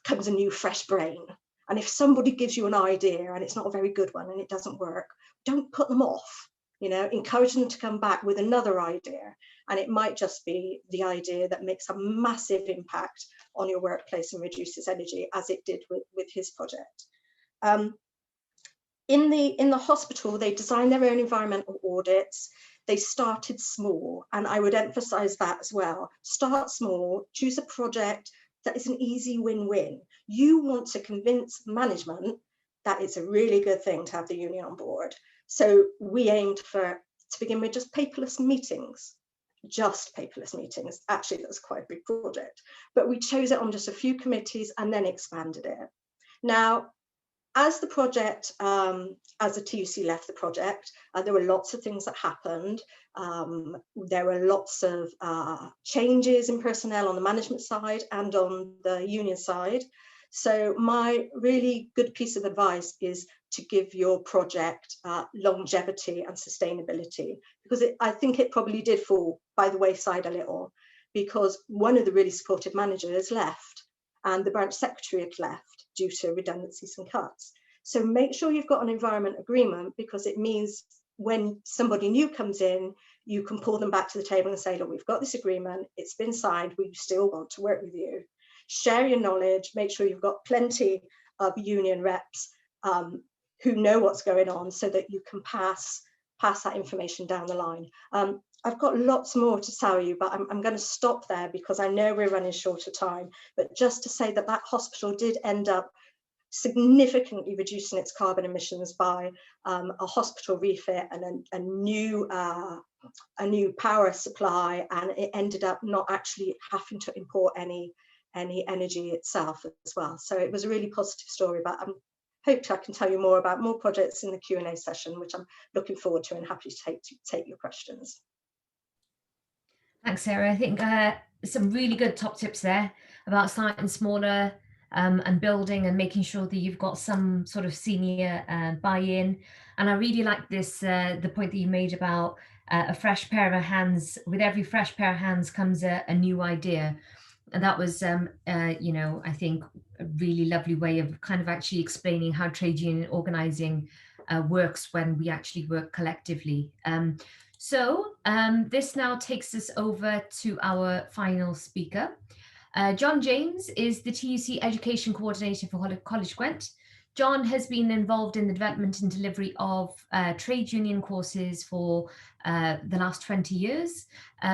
comes a new fresh brain. And if somebody gives you an idea and it's not a very good one and it doesn't work, don't put them off. You know, encourage them to come back with another idea. And it might just be the idea that makes a massive impact on your workplace and reduces energy, as it did with his project. In the hospital, they designed their own environmental audits. They started small, and I would emphasize that as well. Start small, choose a project that is an easy win-win. You want to convince management that it's a really good thing to have the union on board. So we aimed for, to begin with, just paperless meetings. Just paperless meetings. Actually, that was quite a big project, but we chose it on just a few committees and then expanded it. Now, as the project, as the TUC left the project, there were lots of things that happened. There were lots of changes in personnel on the management side and on the union side. So my really good piece of advice is to give your project longevity and sustainability, because I think it probably did fall by the wayside a little, because one of the really supportive managers left and the branch secretary had left due to redundancies and cuts. So make sure you've got an environment agreement, because it means when somebody new comes in, you can pull them back to the table and say, look, we've got this agreement, it's been signed, we still want to work with you. Share your knowledge, make sure you've got plenty of union reps who know what's going on, so that you can pass that information down the line. I've got lots more to tell you, but I'm going to stop there because I know we're running short of time. But just to say that that hospital did end up significantly reducing its carbon emissions by a hospital refit and a new power supply, and it ended up not actually having to import any energy itself as well. So it was a really positive story, but I hope I can tell you more about more projects in the Q&A session, which I'm looking forward to and happy to take your questions.
Thanks, Sarah. I think some really good top tips there about starting smaller and building and making sure that you've got some sort of senior buy-in. And I really like this, the point that you made about a fresh pair of hands. With every fresh pair of hands comes a new idea. And that was, you know, I think a really lovely way of kind of actually explaining how trade union organising works when we actually work collectively. This now takes us over to our final speaker. John James is the TUC Education Coordinator for College Gwent. John has been involved in the development and delivery of trade union courses for the last 20 years.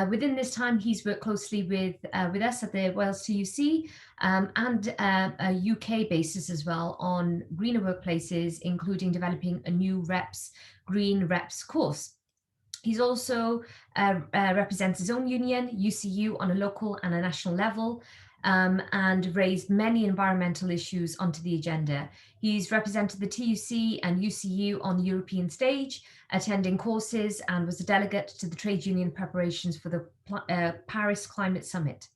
Within this time, he's worked closely with us at the Wales TUC and a UK basis as well on greener workplaces, including developing a new Green Reps course. He's also represents his own union, UCU, on a local and a national level, and raised many environmental issues onto the agenda. He's represented the TUC and UCU on the European stage, attending courses, and was a delegate to the trade union preparations for the Paris Climate Summit.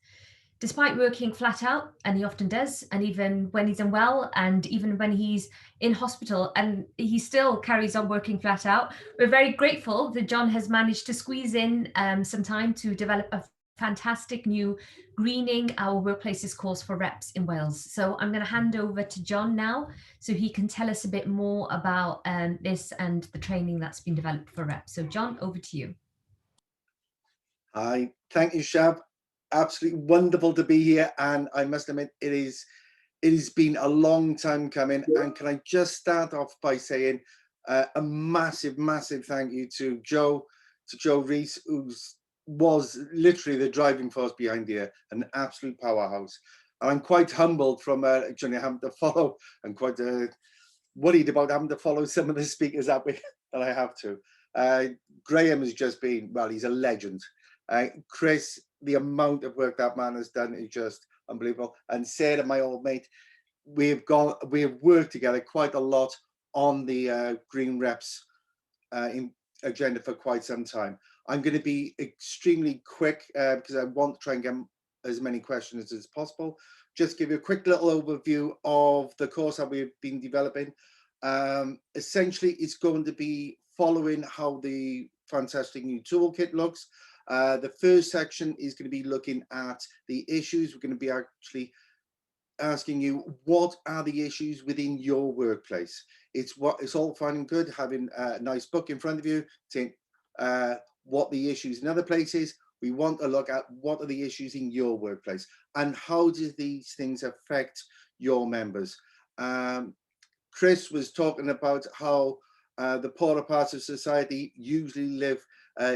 Despite working flat out, and he often does, and even when he's unwell, and even when he's in hospital, and he still carries on working flat out, we're very grateful that John has managed to squeeze in some time to develop a fantastic new Greening Our Workplaces course for reps in Wales. So I'm going to hand over to John now, so he can tell us a bit more about this and the training that's been developed for reps. So John, over to you.
Hi, thank you, Shab. Absolutely wonderful to be here, and I must admit it has been a long time coming. And can I just start off by saying a massive thank you to Joe Rees, who was literally the driving force behind here, an absolute powerhouse. And I'm quite humbled from having to follow, and quite worried about having to follow some of the speakers that I have to. Graham has just been, well, he's a legend. Chris, the amount of work that man has done is just unbelievable. And Sarah, my old mate, we have worked together quite a lot on the Green Reps agenda for quite some time. I'm going to be extremely quick because I want to try and get as many questions as possible. Just give you a quick little overview of the course that we've been developing. Essentially, it's going to be following how the fantastic new toolkit looks. The first section is going to be looking at the issues. We're going to be actually asking you, what are the issues within your workplace? It's all fine and good having a nice book in front of you, saying what the issues in other places. We want to look at what are the issues in your workplace and how do these things affect your members. Chris was talking about how the poorer parts of society usually live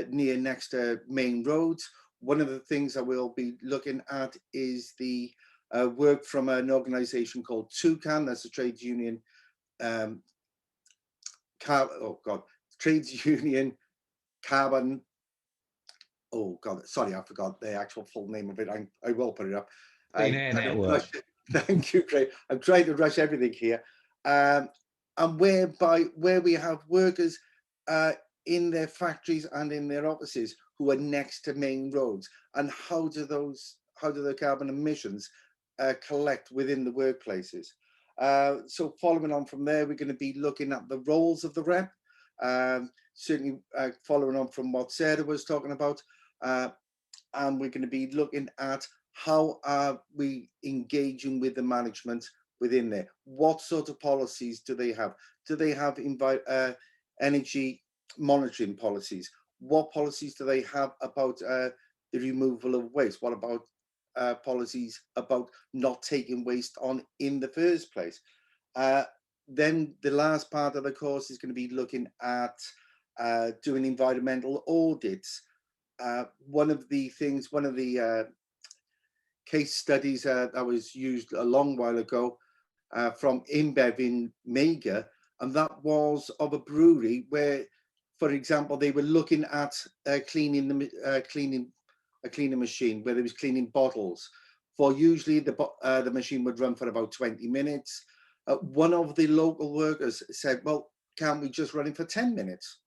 next to main roads. One of the things that we'll be looking at is the work from an organisation called TUC, that's a trades union, trades union carbon. Oh God, sorry, I forgot the actual full name of it. I will put it up.
Clean Air Network.
Thank you, Craig. I'm trying to rush everything here. And where we have workers in their factories and in their offices who are next to main roads, and how do the carbon emissions collect within the workplaces. So following on from there, we're going to be looking at the roles of the rep, certainly following on from what Sarah was talking about, and we're going to be looking at how are we engaging with the management within there. What sort of policies do they have? Do they have energy monitoring policies? What policies do they have about the removal of waste? What about policies about not taking waste on in the first place? Then the last part of the course is going to be looking at doing environmental audits. One of the case studies that was used a long while ago from InBev in Mega, and that was of a brewery where, for example, they were looking at cleaning a cleaning machine where they was cleaning bottles. For usually the machine would run for about 20 minutes. One of the local workers said, well, can't we just run it for 10 minutes?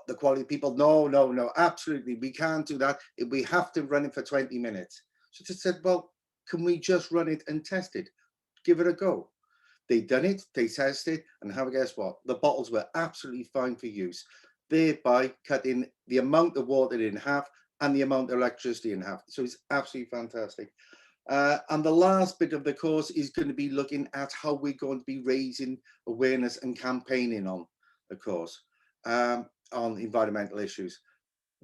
The quality people, no, absolutely, we can't do that. We have to run it for 20 minutes. So they said, well, can we just run it and test it? Give it a go. They done it, they tested, and guess what? The bottles were absolutely fine for use, thereby cutting the amount of water in half and the amount of electricity in half. So it's absolutely fantastic. And the last bit of the course is going to be looking at how we're going to be raising awareness and campaigning on the course, on environmental issues.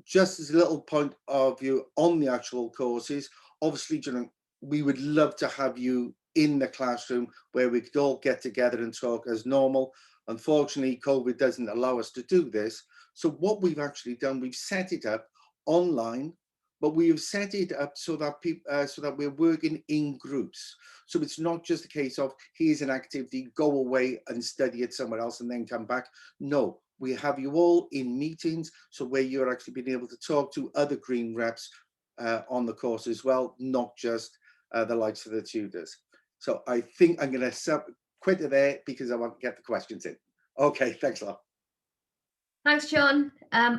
Just as a little point of view on the actual courses, obviously, we would love to have you in the classroom where we could all get together and talk as normal. Unfortunately, COVID doesn't allow us to do this. So what we've actually done, we've set it up online, but we have set it up so that people, so that we're working in groups. So it's not just a case of here's an activity, go away and study it somewhere else and then come back. No, we have you all in meetings, so where you're actually being able to talk to other green reps on the course as well, not just the likes of the tutors. So I think I'm going to quit it there because I want to get the questions in. Okay, thanks a lot.
Thanks, John.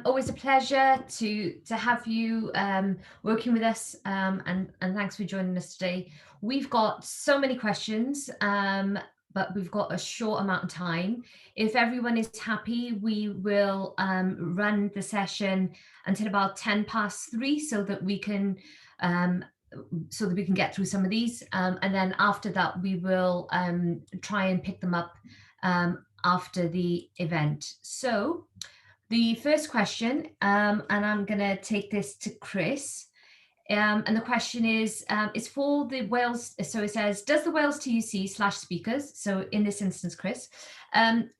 Always a pleasure to have you working with us, and thanks for joining us today. We've got so many questions, but we've got a short amount of time. If everyone is happy, we will run the session until about 3:10 so that we can get through some of these, and then after that we will try and pick them up after the event. So the first question, and I'm going to take this to Chris, and the question is, it's for the Wales, so it says, does the Wales TUC / speakers, so in this instance Chris,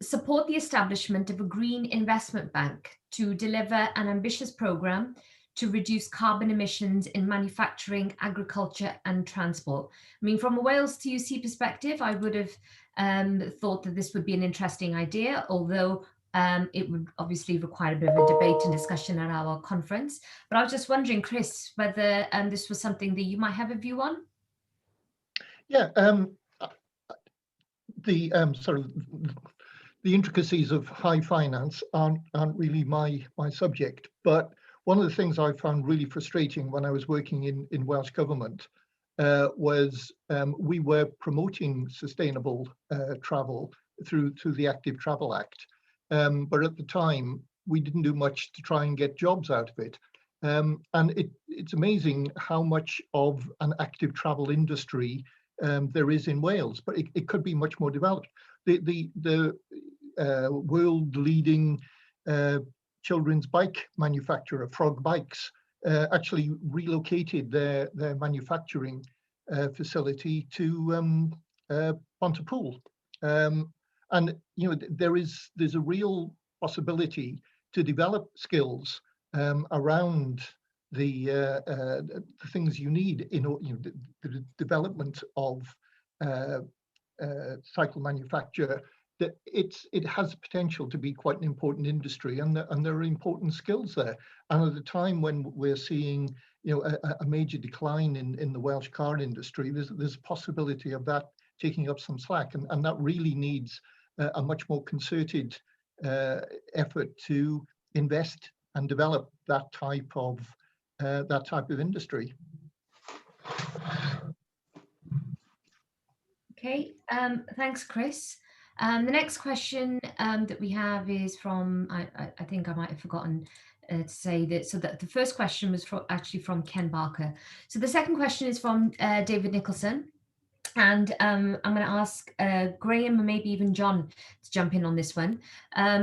support the establishment of a green investment bank to deliver an ambitious programme to reduce carbon emissions in manufacturing, agriculture and transport? I mean, from a Wales TUC perspective, I would have thought that this would be an interesting idea, although it would obviously require a bit of a debate and discussion at our conference. But I was just wondering, Chris, whether this was something that you might have a view on?
Yeah, the intricacies of high finance aren't really my subject, but one of the things I found really frustrating when I was working in Welsh Government was we were promoting sustainable travel through the Active Travel Act, but at the time we didn't do much to try and get jobs out of it. And it's amazing how much of an active travel industry there is in Wales, but it could be much more developed. The world leading children's bike manufacturer, Frog Bikes, actually relocated their manufacturing facility to Pontypool. And you know, there's a real possibility to develop skills around the things you need in the development of cycle manufacture. That it has potential to be quite an important industry, and there are important skills there. And at the time when we're seeing a major decline in the Welsh car industry, there's a possibility of that taking up some slack, and that really needs a much more concerted effort to invest and develop that type of industry.
Okay, thanks, Chris. The next question that we have is from, I think I might have forgotten to say that, so that the first question was actually from Ken Barker. So the second question is from David Nicholson. And I'm going to ask Graham and maybe even John to jump in on this one.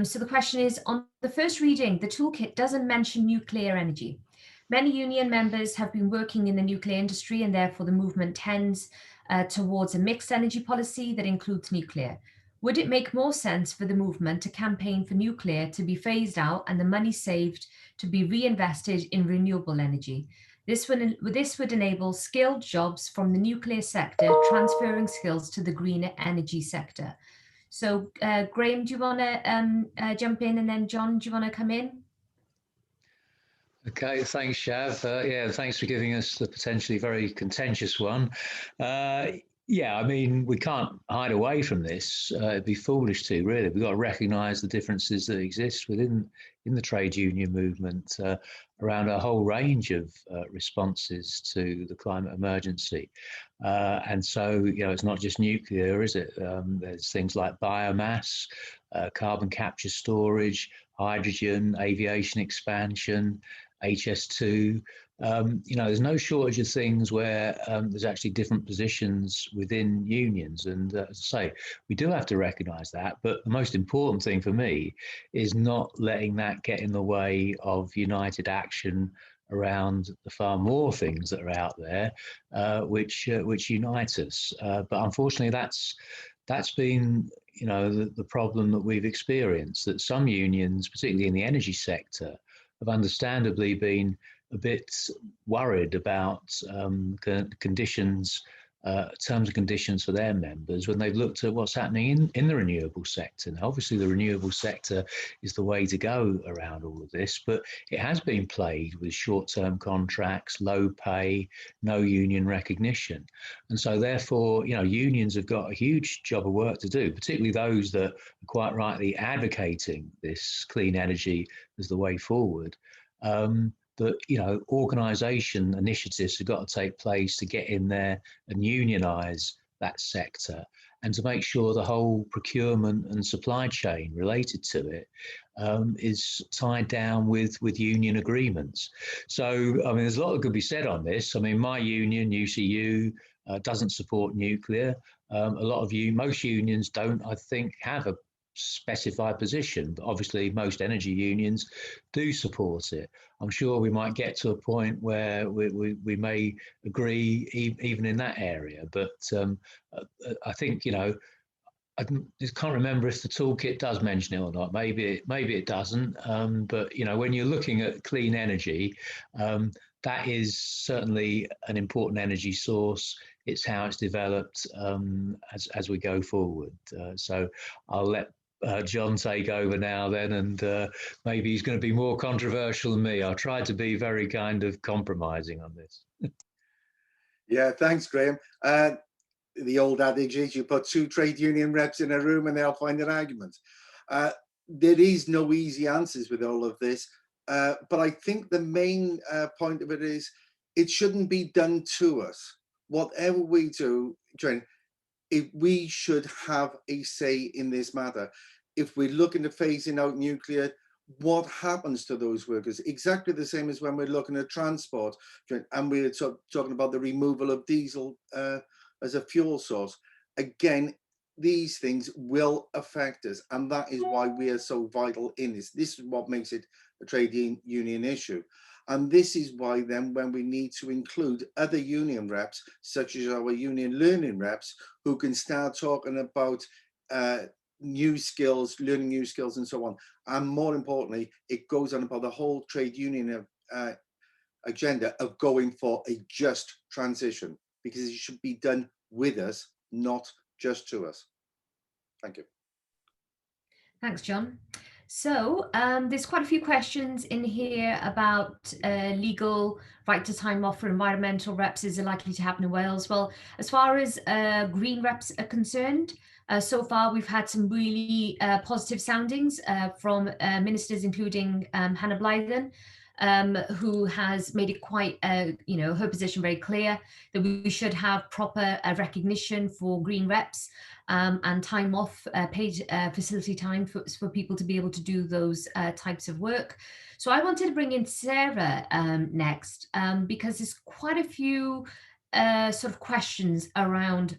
So the question is, on the first reading, the toolkit doesn't mention nuclear energy. Many union members have been working in the nuclear industry, and therefore the movement tends towards a mixed energy policy that includes nuclear. Would it make more sense for the movement to campaign for nuclear to be phased out and the money saved to be reinvested in renewable energy? This would enable skilled jobs from the nuclear sector, transferring skills to the greener energy sector. So Graham, do you want to jump in, and then John, do you want to come in?
Okay, thanks, Shav. Yeah, thanks for giving us the potentially very contentious one. Yeah, I mean, we can't hide away from this. It'd be foolish to, really. We've got to recognise the differences that exist in the trade union movement around a whole range of responses to the climate emergency. And so, it's not just nuclear, is it? There's things like biomass, carbon capture storage, hydrogen, aviation expansion, HS2. You know, there's no shortage of things where there's actually different positions within unions. And as I say, we do have to recognise that. But the most important thing for me is not letting that get in the way of united action around the far more things that are out there, which unite us. But unfortunately, that's been, you know, the problem that we've experienced, that some unions, particularly in the energy sector, have understandably been a bit worried about conditions, terms and conditions for their members when they've looked at what's happening in the renewable sector. Now, obviously, the renewable sector is the way to go around all of this, but it has been plagued with short-term contracts, low pay, no union recognition. And so therefore, you know, unions have got a huge job of work to do, particularly those that are quite rightly advocating this clean energy as the way forward. But, you know, organisation initiatives have got to take place to get in there and unionise that sector, and to make sure the whole procurement and supply chain related to it is tied down with union agreements. So, I mean, there's a lot that could be said on this. I mean, my union, UCU, doesn't support nuclear. Most unions don't, I think, have a specified position, but obviously most energy unions do support it. I'm sure we might get to a point where we may agree even in that area, but I think, you know, I can't remember if the toolkit does mention it or not. Maybe it doesn't. But you know, when you're looking at clean energy, that is certainly an important energy source. It's how it's developed as we go forward. So I'll let John take over now then, and maybe he's going to be more controversial than me. I'll try to be very kind of compromising on this.
Yeah, thanks, Graham. The old adage is you put two trade union reps in a room and they'll find an argument. There is no easy answers with all of this, but I think the main point of it is it shouldn't be done to us. Whatever we do, we should have a say in this matter. If we're looking at phasing out nuclear, what happens to those workers? Exactly the same as when we're looking at transport, and we're talking about the removal of diesel as a fuel source. Again, these things will affect us, and that is why we are so vital in this. This is what makes it a trade union issue. And this is why then when we need to include other union reps, such as our union learning reps, who can start talking about new skills, learning new skills and so on. And more importantly, it goes on about the whole trade union agenda of going for a just transition, because it should be done with us, not just to us. Thank you.
Thanks, John. So there's quite a few questions in here about legal right to time off for environmental reps. Is it likely to happen in Wales? Well, as far as green reps are concerned, so far we've had some really positive soundings from ministers, including Hannah Blythen, who has made it quite, her position very clear that we should have proper recognition for green reps and time off, paid facility time for people to be able to do those types of work. So I wanted to bring in Sarah next, because there's quite a few sort of questions around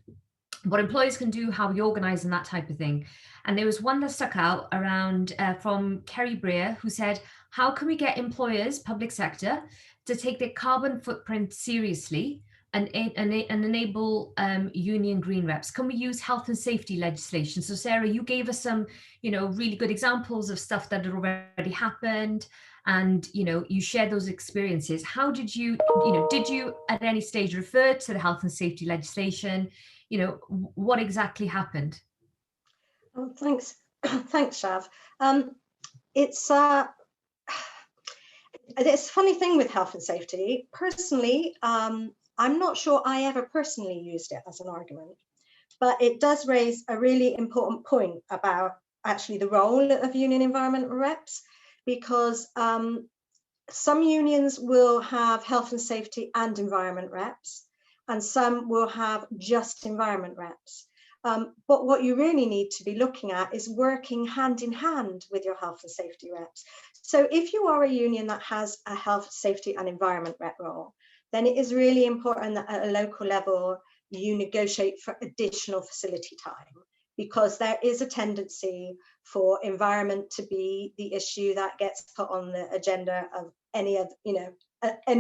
what employers can do, how we organise and that type of thing. And there was one that stuck out around from Kerry Breer, who said, how can we get employers, public sector, to take their carbon footprint seriously and enable union green reps? Can we use health and safety legislation? So Sarah, you gave us some, really good examples of stuff that had already happened, and you shared those experiences. How did you at any stage refer to the health and safety legislation? What exactly happened?
Oh, thanks, thanks, Shav. It's a funny thing with health and safety. Personally, I'm not sure I ever personally used it as an argument, but it does raise a really important point about actually the role of union environmental reps, because some unions will have health and safety and environment reps, and some will have just environment reps. But what you really need to be looking at is working hand in hand with your health and safety reps. So if you are a union that has a health, safety and environment rep role, then it is really important that at a local level, you negotiate for additional facility time, because there is a tendency for environment to be the issue that gets put on the agenda of any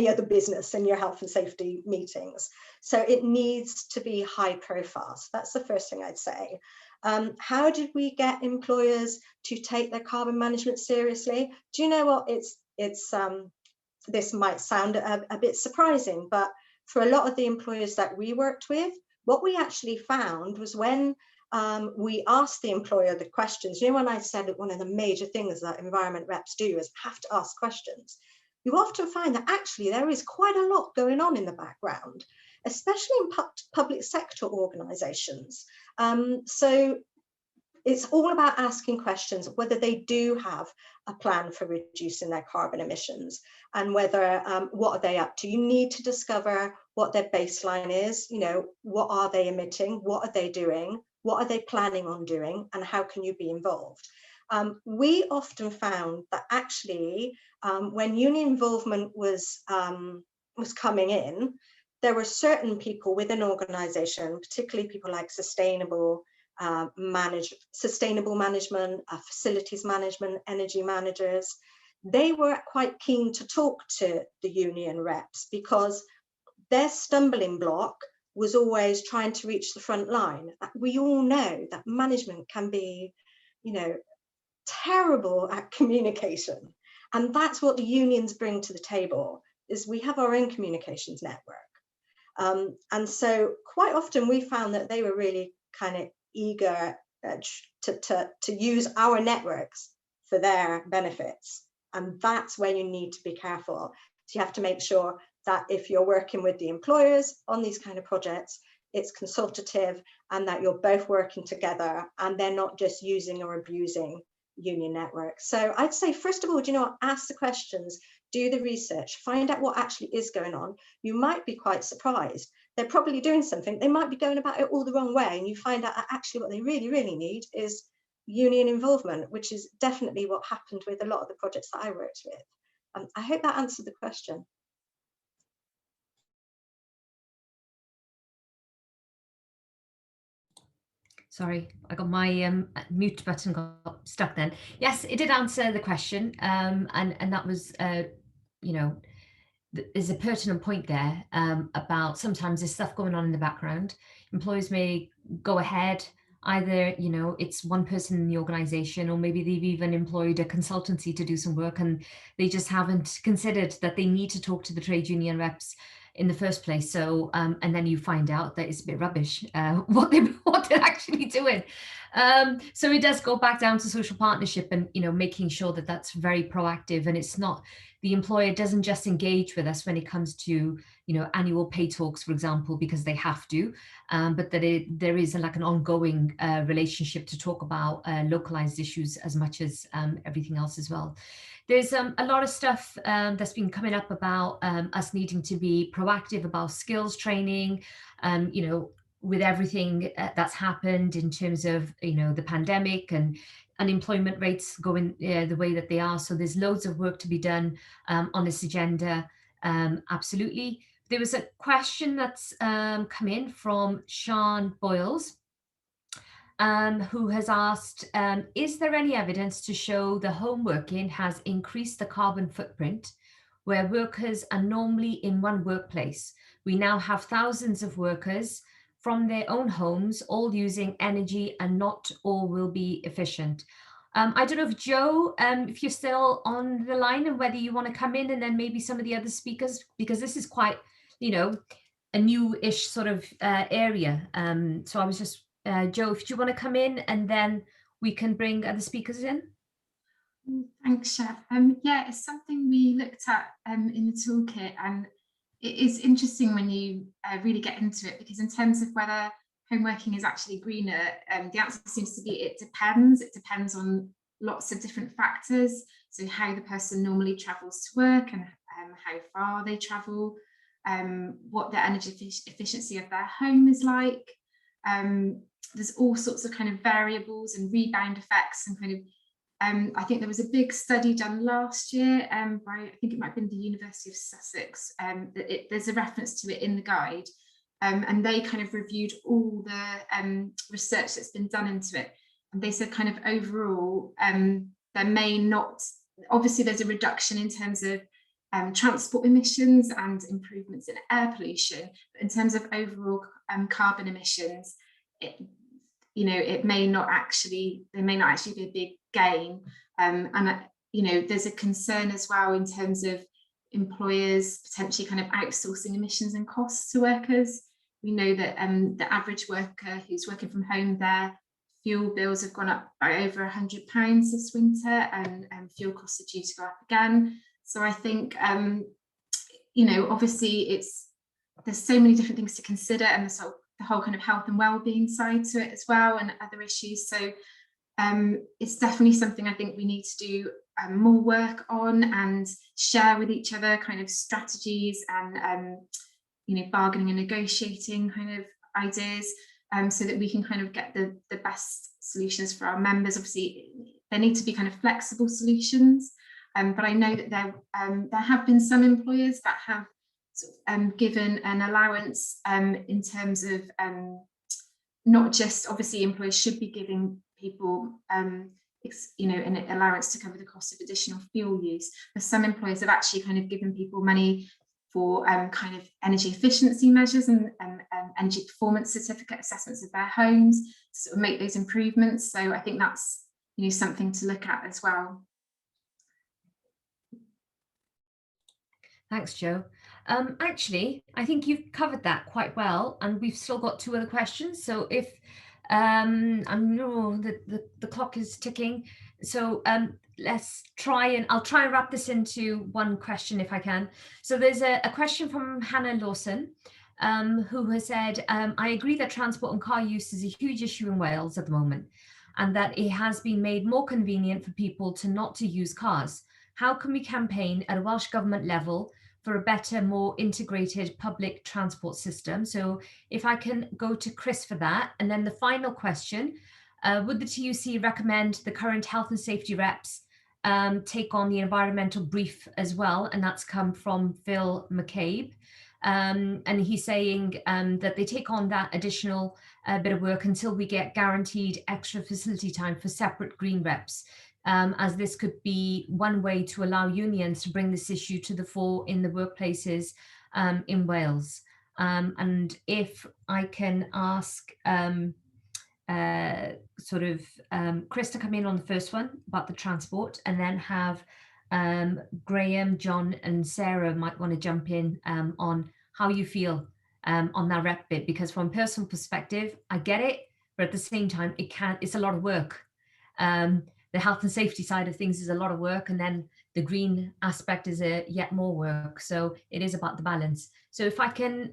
other business in your health and safety meetings. So it needs to be high profile. So that's the first thing I'd say. How did we get employers to take their carbon management seriously? Do you know what? This might sound a bit surprising, but for a lot of the employers that we worked with, what we actually found was when we asked the employer the questions, you know, when I said that one of the major things that environment reps do is have to ask questions, you often find that actually there is quite a lot going on in the background, especially in public sector organisations. So it's all about asking questions, whether they do have a plan for reducing their carbon emissions, and whether, what are they up to? You need to discover what their baseline is, you know, what are they emitting? What are they doing? What are they planning on doing? And how can you be involved? We often found that actually, when union involvement was coming in, there were certain people within organisation, particularly people like sustainable management, facilities management, energy managers, they were quite keen to talk to the union reps, because their stumbling block was always trying to reach the front line. We all know that management can be, you know, terrible at communication, and that's what the unions bring to the table, is we have our own communications network. And so quite often we found that they were really kind of eager to use our networks for their benefits, and that's where you need to be careful. So you have to make sure that if you're working with the employers on these kind of projects, it's consultative, and that you're both working together and they're not just using or abusing union networks. So I'd say, first of all, do you know what, ask the questions, do the research, find out what actually is going on. You might be quite surprised. They're probably doing something, they might be going about it all the wrong way, and you find out that actually what they really, really need is union involvement, which is definitely what happened with a lot of the projects that I worked with. I hope that answered the question.
Sorry, I got my mute button got stuck then. Yes, it did answer the question, and that was, you know, there's a pertinent point there about sometimes there's stuff going on in the background. Employers may go ahead, either, you know, it's one person in the organization, or maybe they've even employed a consultancy to do some work, and they just haven't considered that they need to talk to the trade union reps in the first place. So and then you find out that it's a bit rubbish what they're actually doing. So it does go back down to social partnership, and, you know, making sure that that's very proactive, and it's not, the employer doesn't just engage with us when it comes to, you know, annual pay talks, for example, because they have to, but that there is like an ongoing relationship to talk about localized issues as much as everything else as well. There's a lot of stuff that's been coming up about us needing to be proactive about skills training, you know, with everything that's happened in terms of, you know, the pandemic and unemployment rates going the way that they are. So there's loads of work to be done on this agenda. Absolutely. There was a question that's come in from Sean Boyles, who has asked, is there any evidence to show the home working has increased the carbon footprint where workers are normally in one workplace? We now have thousands of workers from their own homes, all using energy, and not all will be efficient. I don't know if Joe, if you're still on the line, and whether you want to come in, and then maybe some of the other speakers, because this is quite, you know, a new-ish sort of area. So I was just, Joe, if you want to come in, and then we can bring other speakers in.
Thanks, Chef. Yeah, it's something we looked at in the toolkit, and it is interesting when you really get into it, because in terms of whether home working is actually greener, the answer seems to be it depends. It depends on lots of different factors. So how the person normally travels to work, and how far they travel, what their energy efficiency of their home is like, there's all sorts of kind of variables and rebound effects and kind of, I think there was a big study done last year by, I think it might have been the University of Sussex, there's a reference to it in the guide, and they kind of reviewed all the research that's been done into it. And they said kind of overall, there may not, obviously there's a reduction in terms of transport emissions and improvements in air pollution, but in terms of overall carbon emissions, it may not actually, there may not actually be a big gain. And there's a concern as well in terms of employers potentially kind of outsourcing emissions and costs to workers. We know that the average worker who's working from home, their fuel bills have gone up by over £100 this winter, and fuel costs are due to go up again. So I think, obviously there's so many different things to consider, and the whole kind of health and well-being side to it as well, and other issues. So it's definitely something I think we need to do more work on and share with each other kind of strategies and, bargaining and negotiating kind of ideas, so that we can kind of get the best solutions for our members. Obviously, there need to be kind of flexible solutions. But I know that there have been some employers that have sort of, given an allowance in terms of not just, obviously employers should be giving people an allowance to cover the cost of additional fuel use, but some employers have actually kind of given people money for kind of energy efficiency measures and energy performance certificate assessments of their homes to sort of make those improvements. So I think that's something to look at as well.
Thanks, Jo. Actually, I think you've covered that quite well, and we've still got 2 other questions. So if I know that the clock is ticking, so let's try and I'll try and wrap this into one question if I can. So there's a question from Hannah Lawson, who has said, I agree that transport and car use is a huge issue in Wales at the moment, and that it has been made more convenient for people not to use cars. How can we campaign at a Welsh Government level for a better, more integrated public transport system? So if I can go to Chris for that. And then the final question, would the TUC recommend the current health and safety reps take on the environmental brief as well? And that's come from Phil McCabe. And he's saying that they take on that additional bit of work until we get guaranteed extra facility time for separate green reps. As this could be one way to allow unions to bring this issue to the fore in the workplaces in Wales. And if I can ask Chris to come in on the first one about the transport, and then have Graham, John and Sarah might want to jump in on how you feel on that rep bit, because from a personal perspective, I get it, but at the same time, it's a lot of work. The health and safety side of things is a lot of work, and then the green aspect is yet more work. So it is about the balance. So if I can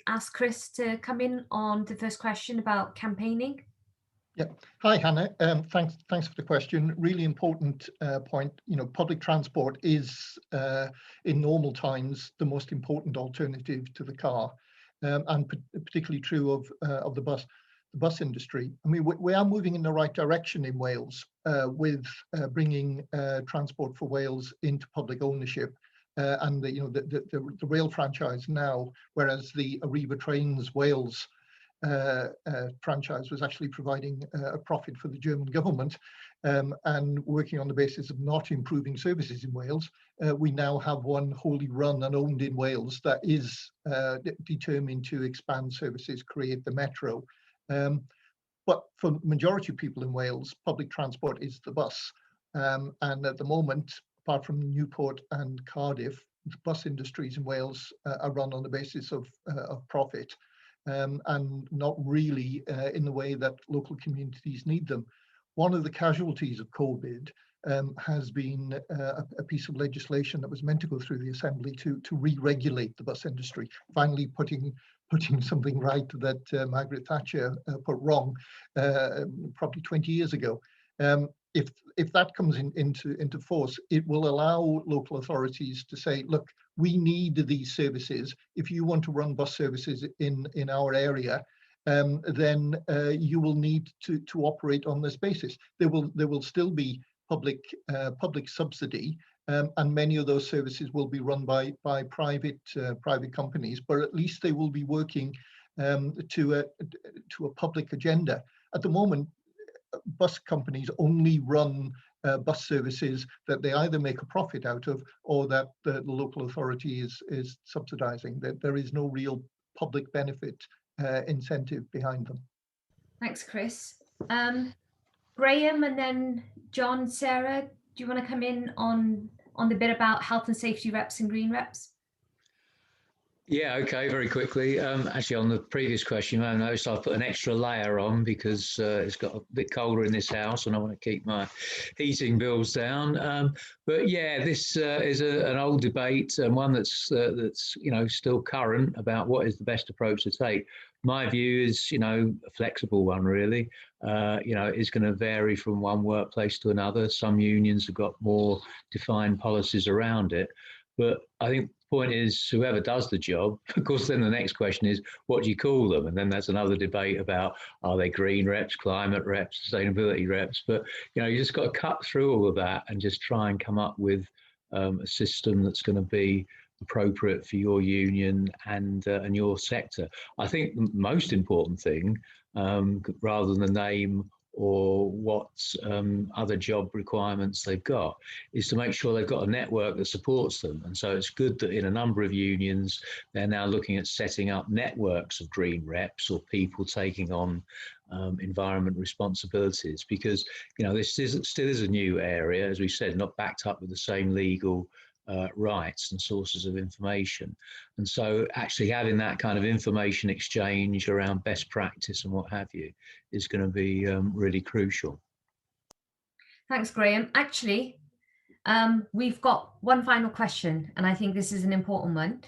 ask Chris to come in on the first question about campaigning.
Yeah. Hi, Hannah. Thanks for the question. Really important point. Public transport is, in normal times, the most important alternative to the car, and particularly true of the bus industry. I mean, we are moving in the right direction in Wales with bringing Transport for Wales into public ownership, and the rail franchise now, whereas the Arriva Trains Wales franchise was actually providing a profit for the German government, and working on the basis of not improving services in Wales. We now have one wholly run and owned in Wales that is determined to expand services, create the metro. But for the majority of people in Wales, public transport is the bus. And at the moment, apart from Newport and Cardiff, the bus industries in Wales are run on the basis of profit, and not really in the way that local communities need them. One of the casualties of COVID has been a piece of legislation that was meant to go through the Assembly to re-regulate the bus industry, finally putting something right that Margaret Thatcher put wrong probably 20 years ago. If that comes into force, it will allow local authorities to say, look, we need these services. If you want to run bus services in our area, then you will need to operate on this basis. There will still be public subsidy, and many of those services will be run by private companies, but at least they will be working to a public agenda. At the moment, bus companies only run bus services that they either make a profit out of or that the local authority is subsidizing. That there is no real public benefit incentive behind them.
Thanks, Chris. Graham, and then John, Sarah, do you want to come in on the bit about health and safety reps and green reps?
Yeah, okay, very quickly. Actually, on the previous question, I noticed I put an extra layer on because it's got a bit colder in this house and I want to keep my heating bills down. But yeah, this is an old debate and one that's still current about what is the best approach to take. My view is, a flexible one, really. It's going to vary from one workplace to another. Some unions have got more defined policies around it. But I think the point is, whoever does the job, of course, then the next question is, what do you call them? And then that's another debate about, are they green reps, climate reps, sustainability reps? But, you just got to cut through all of that and just try and come up with a system that's going to be appropriate for your union and your sector. I think the most important thing, rather than the name or what other job requirements they've got, is to make sure they've got a network that supports them. And so it's good that in a number of unions, they're now looking at setting up networks of green reps or people taking on environment responsibilities, because this still is a new area, as we said, not backed up with the same legal rights and sources of information. And so actually having that kind of information exchange around best practice and what have you is going to be really crucial.
Thanks, Graham. Actually, we've got one final question, and I think this is an important one.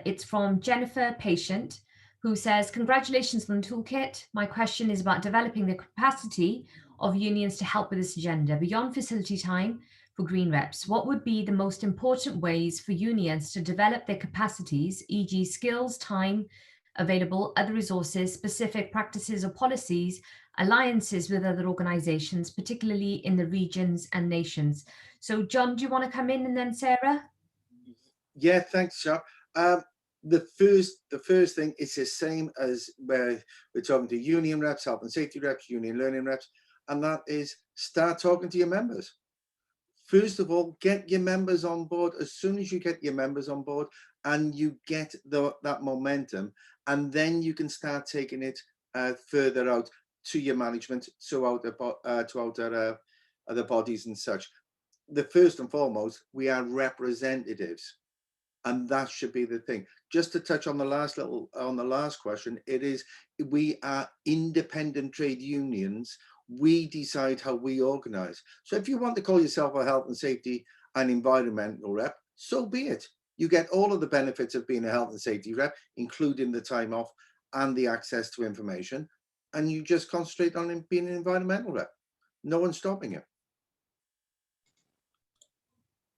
It's from Jennifer Patient, who says, congratulations on the toolkit. My question is about developing the capacity of unions to help with this agenda beyond facility time for green reps. What would be the most important ways for unions to develop their capacities, e.g. skills, time available, other resources, specific practices or policies, alliances with other organizations, particularly in the regions and nations? So John, do you want to come in, and then Sarah?
Yeah, thanks, Sharp. The first thing is the same as where we're talking to union reps, health and safety reps, union learning reps, and that is start talking to your members. First of all, get your members on board. As soon as you get your members on board and you get that momentum, and then you can start taking it further out to your management, to other bodies and such. The first and foremost, we are representatives, and that should be the thing. Just to touch on the last question, it is, we are independent trade unions. We decide how we organize. So if you want to call yourself a health and safety and environmental rep, so be it. You get all of the benefits of being a health and safety rep, including the time off and the access to information, and you just concentrate on being an environmental rep. No one's stopping you.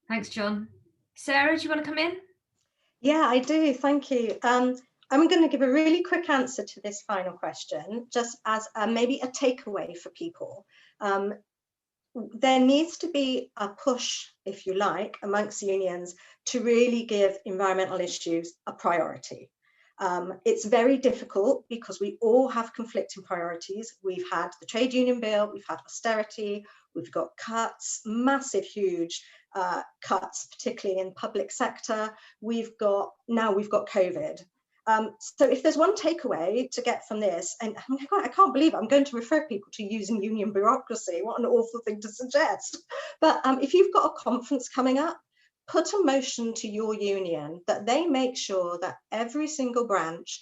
Thanks, John. Sarah, do you want to come in?
Yeah, I do. Thank you. I'm going to give a really quick answer to this final question, just as maybe a takeaway for people. There needs to be a push, if you like, amongst unions to really give environmental issues a priority. It's very difficult because we all have conflicting priorities. We've had the trade union bill, we've had austerity, we've got cuts, massive, huge cuts, particularly in public sector. We've got COVID. So if there's one takeaway to get from this, and I can't believe I'm going to refer people to using union bureaucracy, what an awful thing to suggest. But if you've got a conference coming up, put a motion to your union that they make sure that every single branch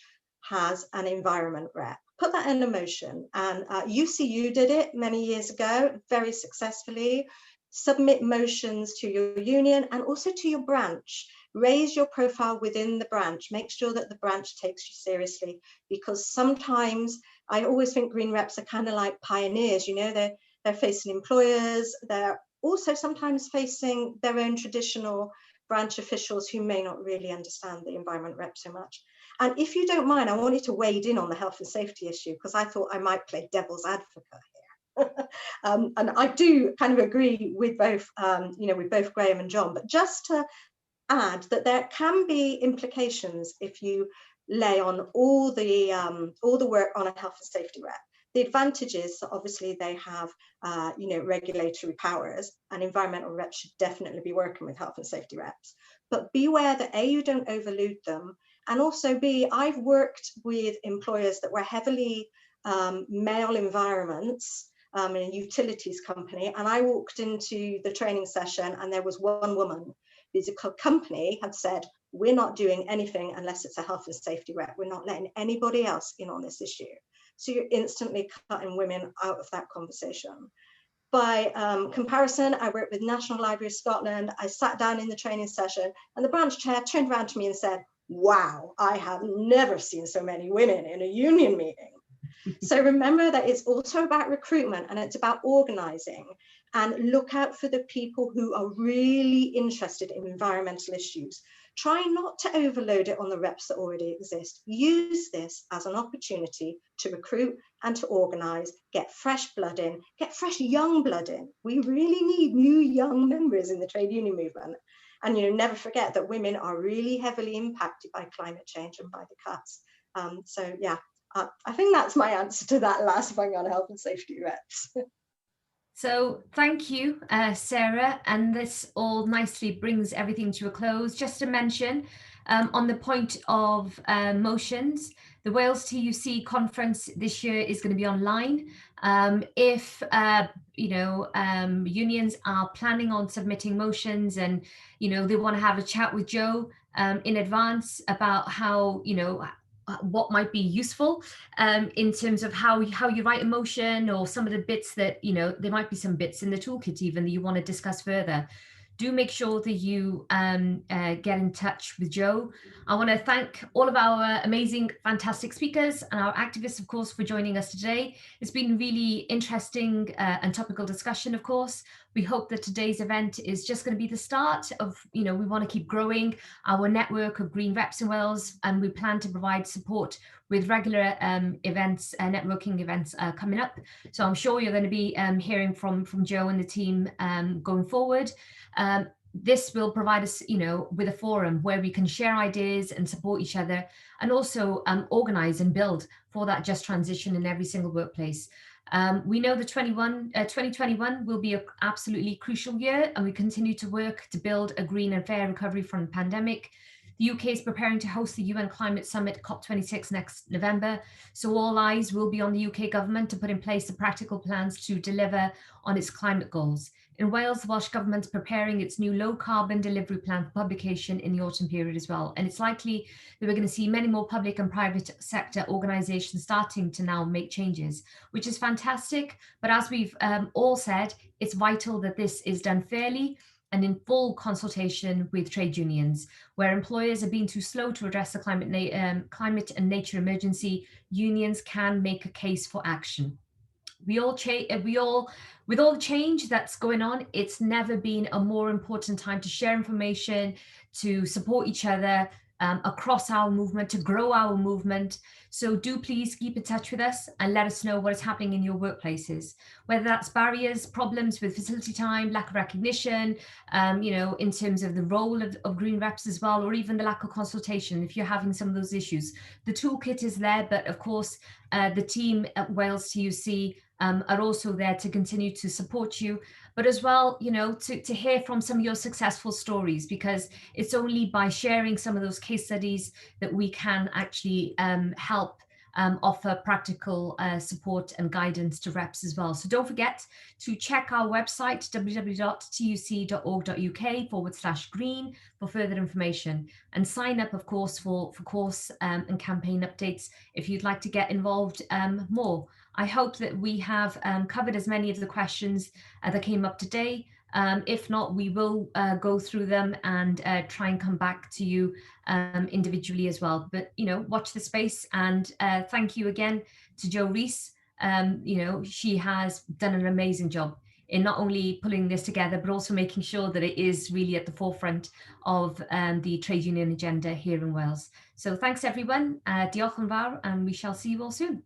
has an environment rep. Put that in a motion. And UCU did it many years ago, very successfully. Submit motions to your union and also to your branch. Raise your profile within the branch. Make sure that the branch takes you seriously, because sometimes I always think green reps are kind of like pioneers. They're facing employers. They're also sometimes facing their own traditional branch officials who may not really understand the environment rep so much. And if you don't mind, I wanted to wade in on the health and safety issue because I thought I might play devil's advocate here. And I do kind of agree with both, with both Graham and John, but just to add that there can be implications if you lay on all the work on a health and safety rep. The advantage is that obviously they have, regulatory powers, and environmental reps should definitely be working with health and safety reps. But beware that A, you don't overload them, and also B, I've worked with employers that were heavily male environments in a utilities company, and I walked into the training session and there was one woman. The company had said, we're not doing anything unless it's a health and safety rep. We're not letting anybody else in on this issue. So you're instantly cutting women out of that conversation. By comparison, I worked with National Library of Scotland. I sat down in the training session and the branch chair turned around to me and said, wow, I have never seen so many women in a union meeting. So remember that it's also about recruitment and it's about organizing, and look out for the people who are really interested in environmental issues. Try not to overload it on the reps that already exist. Use this as an opportunity to recruit and to organize, get fresh blood in, get fresh young blood in. We really need new young members in the trade union movement. And never forget that women are really heavily impacted by climate change and by the cuts. I think that's my answer to that last thing on health and safety reps.
So thank you, Sarah, and this all nicely brings everything to a close. Just to mention, on the point of motions, the Wales TUC conference this year is going to be online. If unions are planning on submitting motions and they want to have a chat with Joe in advance about how what might be useful in terms of how you write a motion, or some of the bits that there might be some bits in the toolkit even that you want to discuss further. Do make sure that you get in touch with Joe. I want to thank all of our amazing, fantastic speakers and our activists, of course, for joining us today. It's been really interesting and topical discussion, of course. We hope that today's event is just going to be the start of, we want to keep growing our network of green reps in Wales, and we plan to provide support with regular events, networking events coming up. So I'm sure you're going to be hearing from Joe and the team going forward. This will provide us, with a forum where we can share ideas and support each other, and also organize and build for that just transition in every single workplace. We know that 2021 will be an absolutely crucial year, and we continue to work to build a green and fair recovery from the pandemic. The UK is preparing to host the UN Climate Summit COP26 next November, so all eyes will be on the UK government to put in place the practical plans to deliver on its climate goals. In Wales, the Welsh Government's preparing its new low carbon delivery plan for publication in the autumn period as well. And it's likely that we're going to see many more public and private sector organisations starting to now make changes, which is fantastic. But as we've all said, it's vital that this is done fairly and in full consultation with trade unions. Where employers are being too slow to address the climate and nature emergency, unions can make a case for action. With all the change that's going on, it's never been a more important time to share information, to support each other across our movement, to grow our movement. So do please keep in touch with us and let us know what is happening in your workplaces, whether that's barriers, problems with facility time, lack of recognition, in terms of the role of green reps as well, or even the lack of consultation if you're having some of those issues. The toolkit is there, but of course, the team at Wales TUC are also there to continue to support you, but as well, to hear from some of your successful stories, because it's only by sharing some of those case studies that we can actually help offer practical support and guidance to reps as well. So don't forget to check our website, www.tuc.org.uk/green, for further information, and sign up, of course, for course and campaign updates if you'd like to get involved more. I hope that we have covered as many of the questions that came up today. If not, we will go through them and try and come back to you individually as well. But, watch the space, and thank you again to Jo Rees. She has done an amazing job in not only pulling this together, but also making sure that it is really at the forefront of the trade union agenda here in Wales. So thanks everyone, diolch yn fawr, and we shall see you all soon.